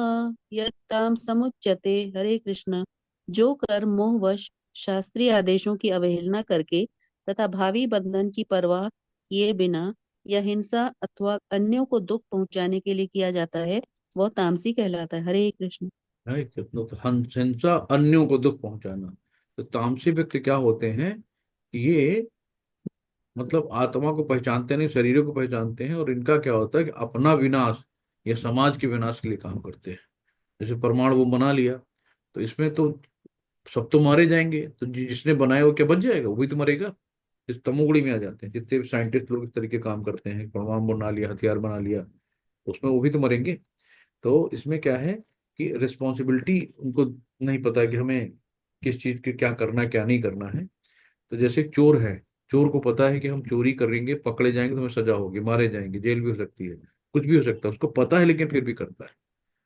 यत्ताम समुच्यते। हरे कृष्ण। जो कर्म मोहवश शास्त्रीय आदेशों की अवहेलना करके तथा भावी बंधन की परवाह किए बिना या हिंसा अथवा अन्यों को दुख पहुंचाने के लिए किया जाता है, वह तामसी कहलाता है। हरे कृष्ण। है कितना तो हिंसा, अन्यों को दुख पहुंचाना। तो तामसी व्यक्ति क्या होते हैं कि ये मतलब आत्मा को पहचानते नहीं, शरीरों को पहचानते हैं, और इनका क्या होता है कि अपना विनाश या समाज के विनाश के लिए काम करते हैं। जैसे परमाणु बम बना लिया, तो इसमें तो सब तो मारे जाएंगे, तो जिसने बनाया वो क्या बच जाएगा? वो भी तो मरेगा। इस तमोगुणी में आ जाते हैं जितने भी साइंटिस्ट लोग इस तरीके काम करते हैं, परमाणु बना लिया, हथियार बना लिया, उसमें वो भी तो मरेंगे। तो इसमें क्या है कि रिस्पॉन्सिबिलिटी उनको नहीं पता कि हमें किस चीज के क्या करना है क्या नहीं करना है। तो जैसे चोर है, चोर को पता है कि हम चोरी करेंगे, पकड़े जाएंगे तो हमें सजा होगी, मारे जाएंगे, जेल भी हो सकती है, कुछ भी हो सकता है, उसको पता है लेकिन फिर भी करता है।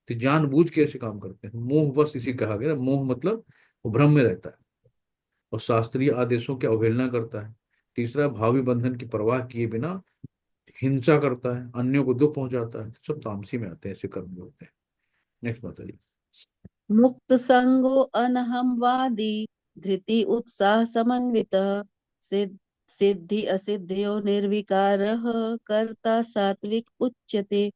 तो जानबूझ के ऐसे काम करते हैं। मोह बस इसी कहा गया ना, मोह मतलब वो भ्रम में रहता है और शास्त्रीय आदेशों की अवहेलना करता है। तीसरा, भावी बंधन की परवाह किए बिना हिंसा करता है, अन्यों को दुख पहुंचाता है, सब तामसी में आते हैं, ऐसे कर्म जो होते हैं। नेक्स्ट बताइए। मुक्त संगो अनहम वादी धृति उत्साह समन्वित सिद्धि असिद्ध्यो निर्विकारः कर्ता सात्विक उच्यते।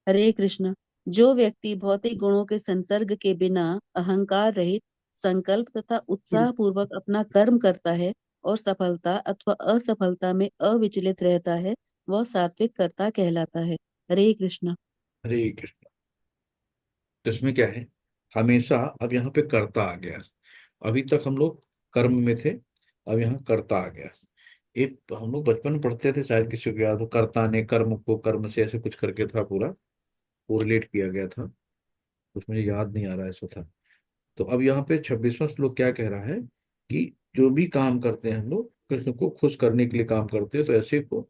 हरे कृष्ण। जो व्यक्ति भौतिक गुणों के संसर्ग के बिना अहंकार रहित संकल्प तथा उत्साह पूर्वक अपना कर्म करता है और सफलता अथवा असफलता में अविचलित रहता है, वह सात्विक कर्ता कहलाता है। हरे कृष्ण। हरे कृष्ण। तो इसमें क्या है, हमेशा अब यहाँ पे कर्ता आ गया। अभी तक हम लोग कर्म में थे, अब यहाँ कर्ता आ गया। एक हम लोग बचपन में पढ़ते थे, शायद किसी को याद हो, कर्ता ने कर्म को कर्म से ऐसे कुछ करके था, पूरा कोरिलेट किया गया था। कुछ मुझे याद नहीं आ रहा है ऐसा था। तो अब यहाँ पे 26वां श्लोक क्या कह रहा है कि जो भी काम करते हैं हम लोग कृष्ण को खुश करने के लिए काम करते हैं, तो ऐसे को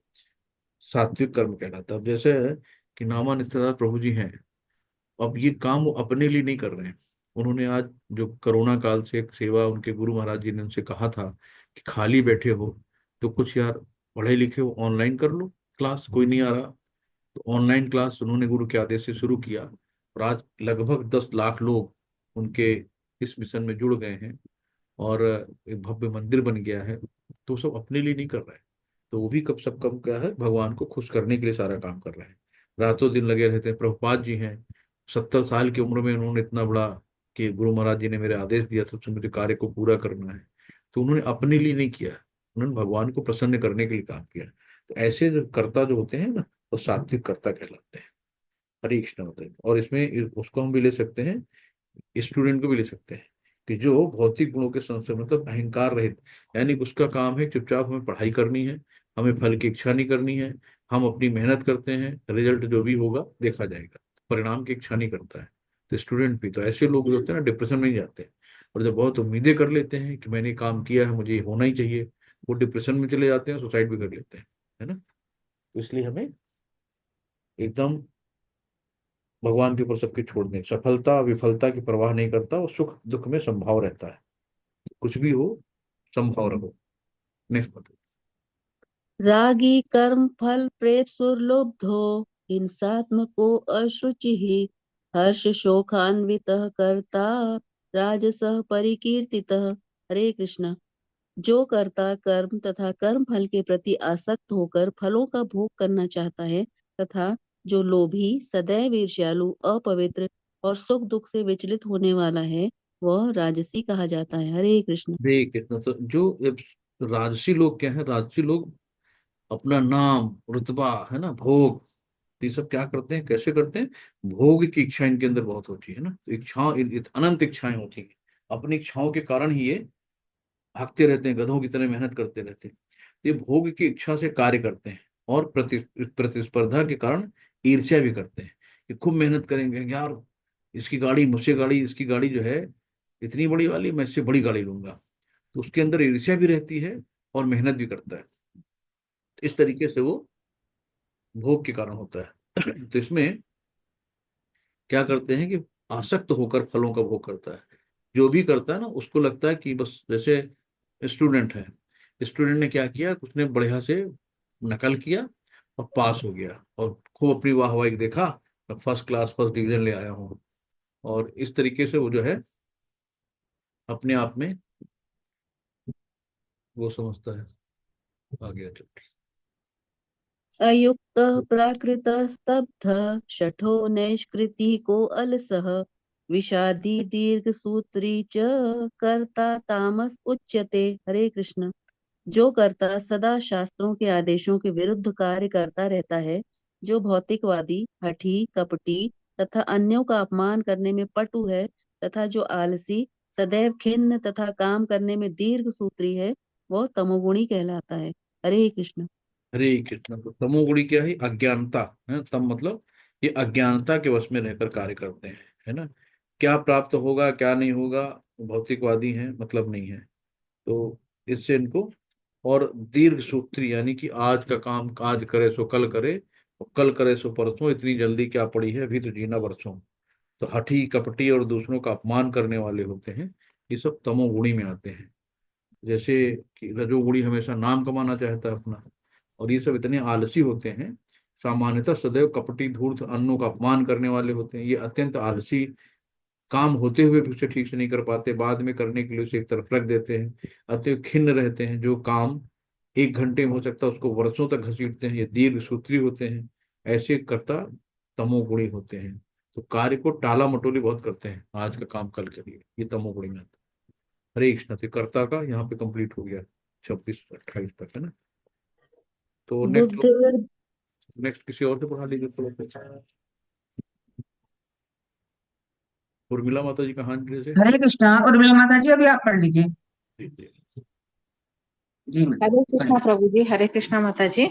सात्विक कर्म कहलाता है। अब जैसे है कि नामानिष्ठादार प्रभु जी हैं, अब ये काम वो अपने लिए नहीं कर रहे हैं। उन्होंने आज जो कोरोना काल से एक सेवा उनके गुरु महाराज जी ने उनसे कहा था कि खाली बैठे हो तो कुछ यार पढ़े लिखे हो, ऑनलाइन कर लो क्लास, कोई नहीं आ रहा। तो ऑनलाइन क्लास उन्होंने गुरु के आदेश से शुरू किया, और आज लगभग 10 लाख लोग उनके इस मिशन में जुड़ गए हैं, और एक भव्य मंदिर बन गया है। तो सब अपने लिए नहीं कर रहे हैं, तो वो भी कब सब कम क्या है, भगवान को खुश करने के लिए सारा काम कर रहे हैं। रातों दिन लगे रहते हैं। प्रभुपाद जी हैं, 70 साल की उम्र में उन्होंने इतना बड़ा कि गुरु महाराज जी ने मेरे आदेश दिया था मुझे कार्य को पूरा करना है, तो उन्होंने अपने लिए नहीं किया, उन्होंने भगवान को प्रसन्न करने के लिए काम किया। तो ऐसे जो कर्ता जो होते हैं ना, वो सात्विक कर्ता कहलाते हैं। हरे कृष्ण होते हैं। और इसमें उसको हम भी ले सकते हैं, स्टूडेंट को भी ले सकते हैं कि जो भौतिक गुणों के संशय मतलब अहंकार रहित, यानी कि उसका काम है चुपचाप हमें पढ़ाई करनी है, हमें फल की इच्छा नहीं करनी है, हम अपनी मेहनत करते हैं, रिजल्ट जो भी होगा देखा जाएगा, परिणाम की इच्छा नहीं करता है। तो स्टूडेंट भी, तो ऐसे लोग जो होते हैं ना डिप्रेशन में ही जाते हैं। और जब बहुत उम्मीदें कर लेते हैं कि मैंने काम किया है, मुझे ये होना ही चाहिए, वो डिप्रेशन में चले जाते हैं, सुसाइड भी कर लेते हैं, है ना। तो इसलिए हमें एकदम भगवान के ऊपर सबके छोड़ दें। सफलता विफलता की परवाह नहीं करता, वो सुख दुख में संभाव रहता है, कुछ भी हो संभव रहो। नेक्स्ट बताओ। रागी कर्म फल प्रेत सुरलोभो हिंसात्मको अशुचि हर्ष शोकान्वितः कर्ता राजसः परिकीर्तितः। हरे कृष्ण। जो कर्ता कर्म तथा कर्म फल के प्रति आसक्त होकर फलों का भोग करना चाहता है तथा जो लोभी सदैव ईर्ष्यालु अपवित्र और सुख दुख से विचलित होने वाला है, वह राजसी कहा जाता है। हरे कृष्ण। देख कितना तो जो राजसी लोग क्या है, राजसी लोग अपना नाम रुतबा है ना, भोग, तो ये सब क्या करते हैं, कैसे करते हैं, भोग की इच्छा इनके अंदर बहुत होती है ना, तो इच्छा अनंत इच्छाएं होती हैं। अपनी इच्छाओं के कारण ही ये भागते रहते हैं, गधों की तरह मेहनत करते रहते हैं। ये भोग की इच्छा से कार्य करते हैं, और प्रतिस्पर्धा के कारण ईर्ष्या भी करते हैं कि खूब मेहनत करेंगे यार, इसकी गाड़ी मुझसे गाड़ी, इसकी गाड़ी जो है इतनी बड़ी वाली, मैं इससे बड़ी गाड़ी लूंगा। तो उसके अंदर ईर्ष्या भी रहती है और मेहनत भी करता है। इस तरीके से वो भोग के कारण होता है। तो इसमें क्या करते हैं कि आसक्त होकर फलों का भोग करता है। जो भी करता है ना उसको लगता है कि बस, जैसे स्टूडेंट है, स्टूडेंट ने क्या किया, उसने बढ़िया से नकल किया और पास हो गया और खूब अपनी वाहवाही देखा, मैं फर्स्ट क्लास फर्स्ट डिवीजन ले आया हूँ। और इस तरीके से वो जो है अपने आप में वो समझता है। आ गया चल। अयुक्तः प्राकृतः स्तब्धः शठो नैष्कृतिः को अलसः विषादी दीर्घसूत्री च कर्ता तामस उच्यते। हरे कृष्ण। जो कर्ता सदा शास्त्रों के आदेशों के विरुद्ध कार्य करता रहता है, जो भौतिकवादी, हठी, कपटी तथा अन्यों का अपमान करने में पटु है, तथा जो आलसी, सदैव खिन्न तथा काम करने में दीर्घ सूत्री है, वह तमोगुणी कहलाता है। हरे कृष्ण। हरे कृष्ण। तो तमोगुणी क्या है? अज्ञानता है। तम मतलब ये अज्ञानता के वश में रहकर कार्य करते हैं, है ना। क्या प्राप्त होगा क्या नहीं होगा, भौतिकवादी हैं, मतलब नहीं है। तो इससे इनको, और दीर्घ सूत्री यानी कि आज का काम आज करे सो कल करे, और कल करे सो परसों, इतनी जल्दी क्या पड़ी है, अभी तो जीना बरसों। तो हठी कपटी और दूसरों का अपमान करने वाले होते हैं, ये सब तमोगुणी में आते हैं। जैसे कि रजोगुणी हमेशा नाम कमाना चाहता है अपना, और ये सब इतने आलसी होते हैं, सामान्यतः सदैव कपटी धूर्त अन्यों का अपमान करने वाले होते हैं। ये अत्यंत आलसी, काम होते हुए भी उसे ठीक से नहीं कर पाते, बाद में करने के लिए उसे एक तरफ रख देते हैं। अतः खिन्न रहते हैं, जो काम 1 घंटे में हो सकता है उसको वर्षों तक घसीटते हैं, ये दीर्घ सूत्री होते हैं। ऐसे कर्ता तमोगुणी होते हैं। तो कार्य को टाला मटोली बहुत करते हैं, आज का काम कल के लिए, ये तमोगुणी में आता है। हरे कृष्ण। तो कर्ता का यहाँ पे कंप्लीट हो गया, 26 28 तक, है ना। तो नेक्स्ट, बुद्धिर् नेक्स्ट किसी और से पढ़ा लीजिए थोड़ा। उर्मिला माता जी का हाथ जैसे। हरे कृष्णा। और उर्मिला माता जी अभी आप पढ़ लीजिए। जी मैडम हरे कृष्णा पढ़िए। प्रभु जी। हरे कृष्णा माता जी।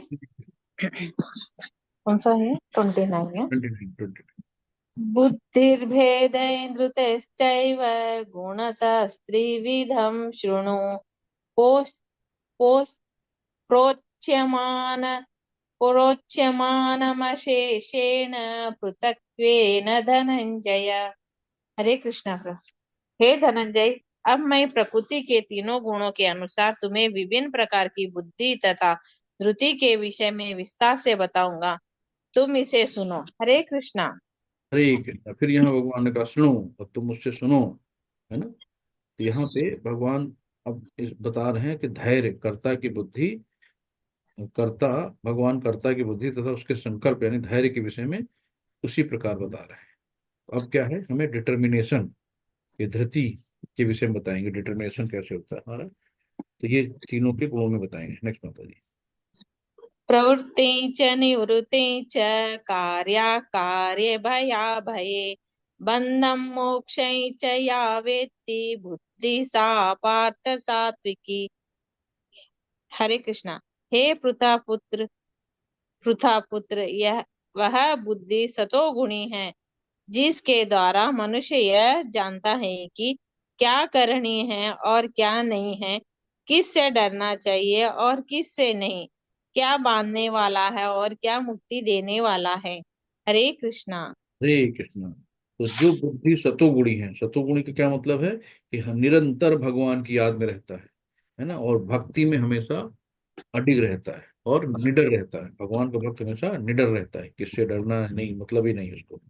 कौन सा है? 29 है। 29। बुद्धिर्भेदैर्धृतश्चैव गुणतस्त्रिविधं शृणु पोस् पोस् प्रोच्यमान प्रोच्यमानमशेषेण पृथक्त्वेन धनंजय। हरे कृष्णा प्रभु। हे धनंजय, अब मैं प्रकृति के तीनों गुणों के अनुसार तुम्हें विभिन्न प्रकार की बुद्धि तथा धृति के विषय में विस्तार से बताऊंगा। तुम इसे सुनो। हरे कृष्णा। हरे कृष्णा। फिर यहाँ भगवान ने कहा सुनो, अब तुम मुझसे सुनो, है ना। तो यहाँ पे भगवान अब बता रहे हैं कि धैर्य, कर्ता की बुद्धि, कर्ता, भगवान कर्ता की बुद्धि तथा उसके संकल्प यानी धैर्य के विषय में उसी प्रकार बता रहे हैं। तो अब क्या है, हमें डिटर्मिनेशन, ये धृति के विषय में बताएंगे, डिटर्मिनेशन कैसे होता है हमारा। तो ये तीनों के गुणों में बताएंगे। नेक्स्ट माता जी। प्रवृत्ति च निवृत्ति च कार्याकार्ये भयाभये बंधं मोक्षै च या वेत्ति बुद्धि सा पार्थ सात्विकी। हरे कृष्णा। हे पृथा पुत्र, यह वह बुद्धि सतोगुणी है जिसके द्वारा मनुष्य यह जानता है कि क्या करनी है और क्या नहीं है, किस से डरना चाहिए और किस से नहीं, क्या बांधने वाला है और क्या मुक्ति देने वाला है। हरे कृष्णा। हरे कृष्णा। तो जो बुद्धि सतोगुणी है, सतोगुणी का क्या मतलब है कि निरंतर भगवान की याद में रहता है ना, और भक्ति में हमेशा अडिग रहता है और निडर रहता है। भगवान का भक्त हमेशा निडर रहता है, किससे डरना नहीं, मतलब ही नहीं उसको।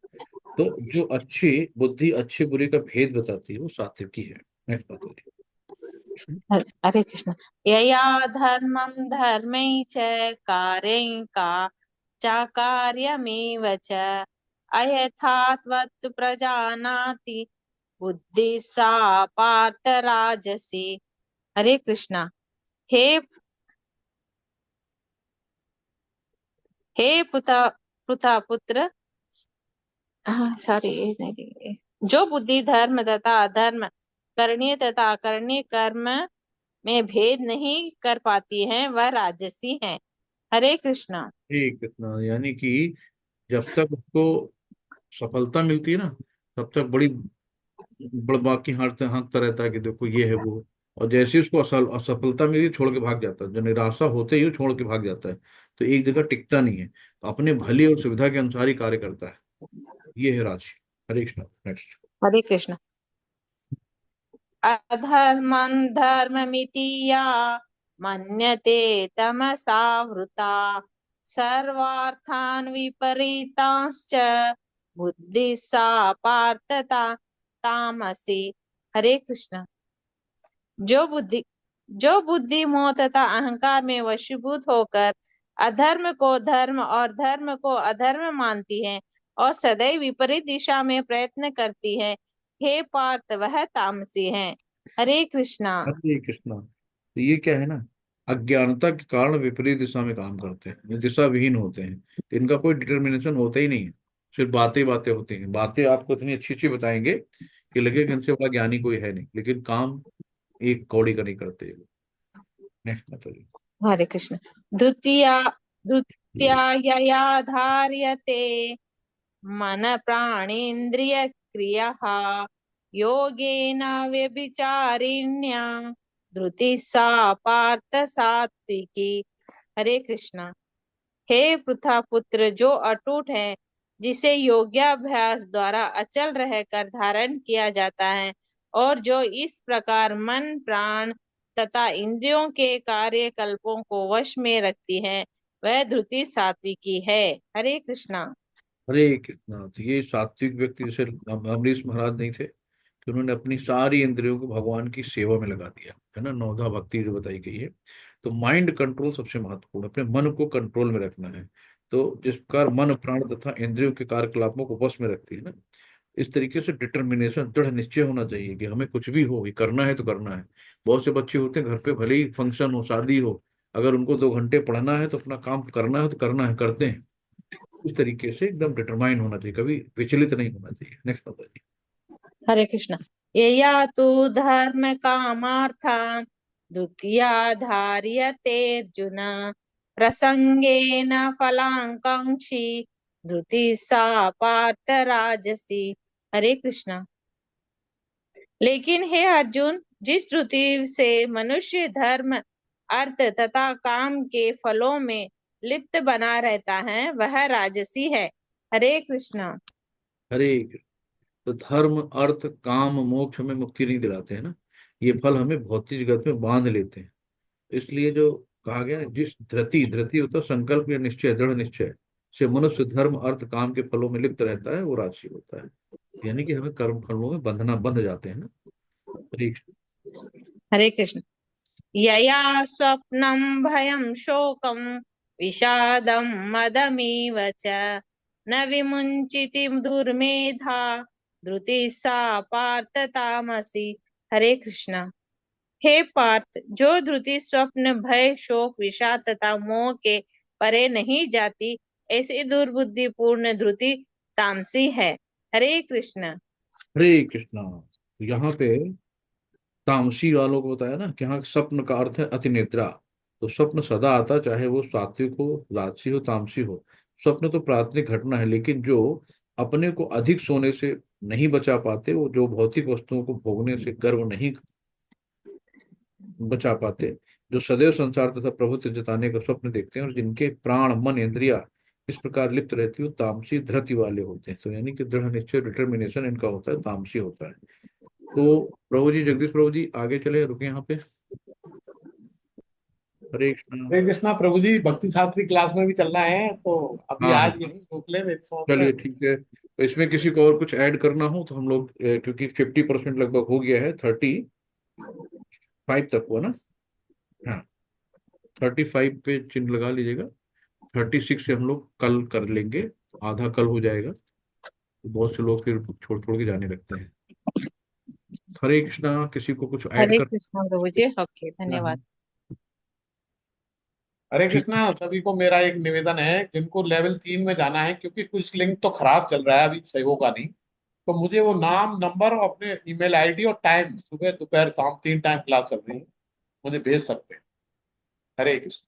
तो जो अच्छी बुद्धि अच्छे बुरे का भेद बताती है वो सात्विकी है। नेक्स्ट बात है। हरे कृष्णा। यया धर्मं धर्मै च कार्यं का चाकार्यमेव च अयथावत् प्रजानाति बुद्धि सा पार्थ राजसी। हरे कृष्णा। हे हे पुता पुत्र, सॉरी, जो बुद्धि धर्म तथा अधर्म, करणीय तथा अकरणीय कर्म में भेद नहीं कर पाती है, वह राजसी है। हरे कृष्णा। हरे कृष्णा। यानी कि जब तक उसको सफलता मिलती है ना, तब तक बड़ी बड़बाकी हाँकता हाँकता रहता है कि देखो ये है वो, और जैसे ही उसको असफलता मिली छोड़ के भाग जाता है, जो निराशा होते ही वो छोड़ के भाग जाता है, तो एक जगह टिकता नहीं है, तो अपने भले और सुविधा के अनुसार ही कार्य करता है। ये है राशि। हरे कृष्ण। नेक्स्ट। हरे कृष्ण। अधर्मं धर्ममिति या मन्यते तमसावृता सर्वार्थान् विपरीतांश्च बुद्धि सा पार्थता तामसी। हरे कृष्ण। जो बुद्धि जो बुद्धि मोह तथा अहंकार में वशीभूत होकर अधर्म को धर्म और धर्म को अधर्म मानती है और सदैव विपरीत दिशा में प्रयत्न करती है, हे पार्थ वह तामसी है। हरे कृष्णा। हरे कृष्णा। तो ये क्या है ना, अज्ञानता के कारण विपरीत दिशा में काम करते हैं, ये दिशा विहीन होते हैं, तो इनका कोई डिटर्मिनेशन होता ही नहीं है, सिर्फ बातें बातें होती हैं। बातें आपको इतनी अच्छी अच्छी बताएंगे कि लगेगा इनसे बड़ा ज्ञानी कोई है नहीं, लेकिन काम एक कौड़ी का नहीं करते। नेक्स्ट बताइए। हरे कृष्ण। द्वितीया द्वितीया धार्यते मन प्राणेन्द्रिय क्रियः योगेन व्यभिचारिण्या धृति सा पार्थ सात्विकी। हरे कृष्णा। हे पृथा पुत्र, जो अटूट है, जिसे योगाभ्यास द्वारा अचल रहकर धारण किया जाता है और जो इस प्रकार मन प्राण तथा इंद्रियों के कार्यकल्पों को वश में रखती है, वह धृति सात्विकी है। हरे कृष्णा। हरे कृष्णा। तो ये सात्विक व्यक्ति, जैसे अमरीश महाराज नहीं थे कि उन्होंने अपनी सारी इंद्रियों को भगवान की सेवा में लगा दिया, है ना, नौधा भक्ति जो बताई गई है। तो माइंड कंट्रोल सबसे महत्वपूर्ण, अपने मन को कंट्रोल में रखना है। तो जिस प्रकार मन प्राण तथा इंद्रियों के कार्यकलापों को वश में रखती है ना, इस तरीके से डिटर्मिनेशन, दृढ़ निश्चय होना चाहिए कि हमें कुछ भी हो, ये करना है तो करना है। बहुत से बच्चे होते हैं घर पे, भले ही फंक्शन हो शादी हो, अगर उनको 2 घंटे पढ़ना है तो अपना काम करना है तो करना है, करते हैं। इस तरीके से एकदम डिटरमाइन होना चाहिए, कभी विचलित नहीं होना चाहिए। नेक्स्ट बताइए। हरे कृष्णा। यया तु धर्म कामार्थान् द्वितीया धार्यते अर्जुन प्रसंगेन फलाकांक्षी धृति सा पार्थ राजसी। हरे कृष्णा। लेकिन हे अर्जुन, जिस धृति से मनुष्य धर्म अर्थ तथा काम के फलों में लिप्त बना रहता है, वह राजसी है। हरे कृष्णा। हरे कृष्ण। तो धर्म अर्थ काम मोक्ष हमें मुक्ति नहीं दिलाते हैं ना, ये फल हमें भौतिक जगत में बांध लेते हैं। इसलिए जो कहा गया ना, जिस धृति, धृति होता है संकल्प या निश्चय, दृढ़ निश्चय से मनुष्य धर्म अर्थ काम के फलों में लिप्त रहता है, वो राजसी होता है। यानी कि हमें कर्म फलों में बंध जाते हैं ना। हरे कृष्ण। हरे कृष्ण। यया स्वप्नं भयं शोकं विषादं मदमेव च न विमुञ्चिति दुर्मेधा धृति सा पार्थ तामसी। हरे कृष्णा। हे पार्थ, जो धृति स्वप्न भय शोक विषाद तथा मोह के परे नहीं जाती, ऐसी दुर्बुद्धि पूर्ण धृति तामसी है। हरे कृष्ण। हरे कृष्णा। तो यहाँ पे तामसी वालों को बताया ना कि यहाँ स्वप्न का अर्थ है अतिनिद्रा। तो स्वप्न सदा आता, चाहे वो सात्विक हो, राजसी हो, तामसी हो। स्वप्न तो प्राथमिक घटना है, लेकिन जो अपने को अधिक सोने से नहीं बचा पाते, वो जो भौतिक वस्तुओं को भोगने से गर्व नहीं बचा पाते, जो सदैव संसार तथा प्रभुत्व जताने का स्वप्न देखते हैं और जिनके प्राण मन इंद्रिया इस प्रकार लिप्त रहती हो, तामसी धृति वाले होते हैं। तो यानी कि दृढ़ निश्चय, डिटर्मिनेशन इनका होता है, तामसी होता है। तो प्रभु जी, जगदीश प्रभु जी आगे चले, रुके यहाँ पे। हरे कृष्णा। हरे कृष्णा प्रभु जी, भक्ति शास्त्री क्लास में भी चलना है तो अभी हाँ आज यही रोक ले मेरे समझ में। चलिए ठीक है। तो इसमें किसी को और कुछ ऐड करना हो तो हम लोग, क्योंकि 50% लगभग हो गया है, 35 तक हुआ ना। हाँ, 35 पे चिन्ह लगा लीजिएगा। 36 से हम लोग कल कर लेंगे, आधा कल हो जाएगा। तो बहुत से लोग फिर छोड़ छोड़ के जाने लगते हैं। हरे कृष्णा। किसी को कुछ ऐड हरे कर। कृष्ण प्रभु जी। ओके, हाँ, धन्यवाद। हरे ठीक। कृष्णा। सभी को मेरा एक निवेदन है, जिनको लेवल 3 में जाना है, क्योंकि कुछ लिंक तो खराब चल रहा है, अभी सही होगा नहीं, तो मुझे वो नाम नंबर और अपने ईमेल आईडी और टाइम, सुबह दोपहर शाम 3 टाइम क्लास चल रही है, मुझे भेज सकते हैं। हरे कृष्ण।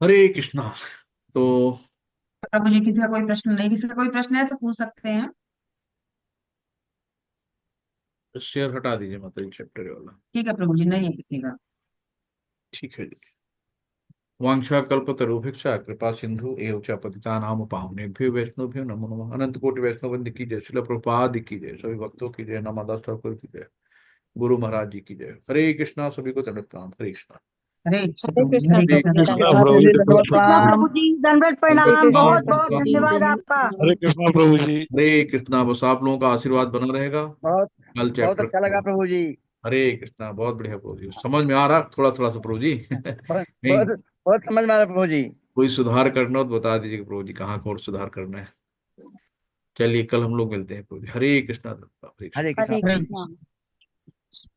हरे कृष्णा। तो प्रभु जी, किसी का कोई प्रश्न नहीं, किसी का कोई प्रश्न है तो पूछ सकते हैं। शेयर हटा दीजिए माता जी, चैप्टर वाला। ठीक है प्रभु जी, नहीं है किसी का। ठीक है जी। वांछा कल्पतरुभिक्षा कृपा सिंधु एव च पतितानाम पावनेभ्यो वैष्णवभ्यो नमो नमः। अनंत कोटि वैष्णव वृंद की जय, श्रील प्रभुपाद की जय, सभी भक्तों की जय, नमादास ठाकुर की जय, गुरु महाराज जी की जय। हरे कृष्णा, सभी को दंडवत प्रणाम। हरे कृष्णा। हरे कृष्ण हरे प्रभु जी, कृष्णा हरे प्रभु कृष्ण जी, प्रभु जी। कृष्णा प्रभु जी दंडवत कृष्णा प्रणाम। प्रभु जी, दंडवत हरे प्रणाम, कृष्णा बहुत प्रभु बहुत जी, धन्यवाद दंडवत आपका। हरे कृष्णा प्रभु जी। हरे कृष्णा। बस आप लोगों का आशीर्वाद बना रहेगा। बहुत कल बहुत चैप्टर अच्छा लगा प्रभु जी। हरे कृष्णा। बहुत बढ़िया प्रभु जी, समझ में आ रहा थोड़ा थोड़ा सा प्रभु जी। बहुत नहीं, बहुत बहुत समझ में आ रहा प्रभु जी। कोई सुधार करना हो तो बता दीजिएगा प्रभु जी, कहाँ को और सुधार करना है। चलिए कल हम लोग मिलते हैं प्रभु जी। हरे कृष्णा। हरे कृष्णा। हरे कृष्णा हरे हरे प्रभु जी। कृष्णा। कृष्ण।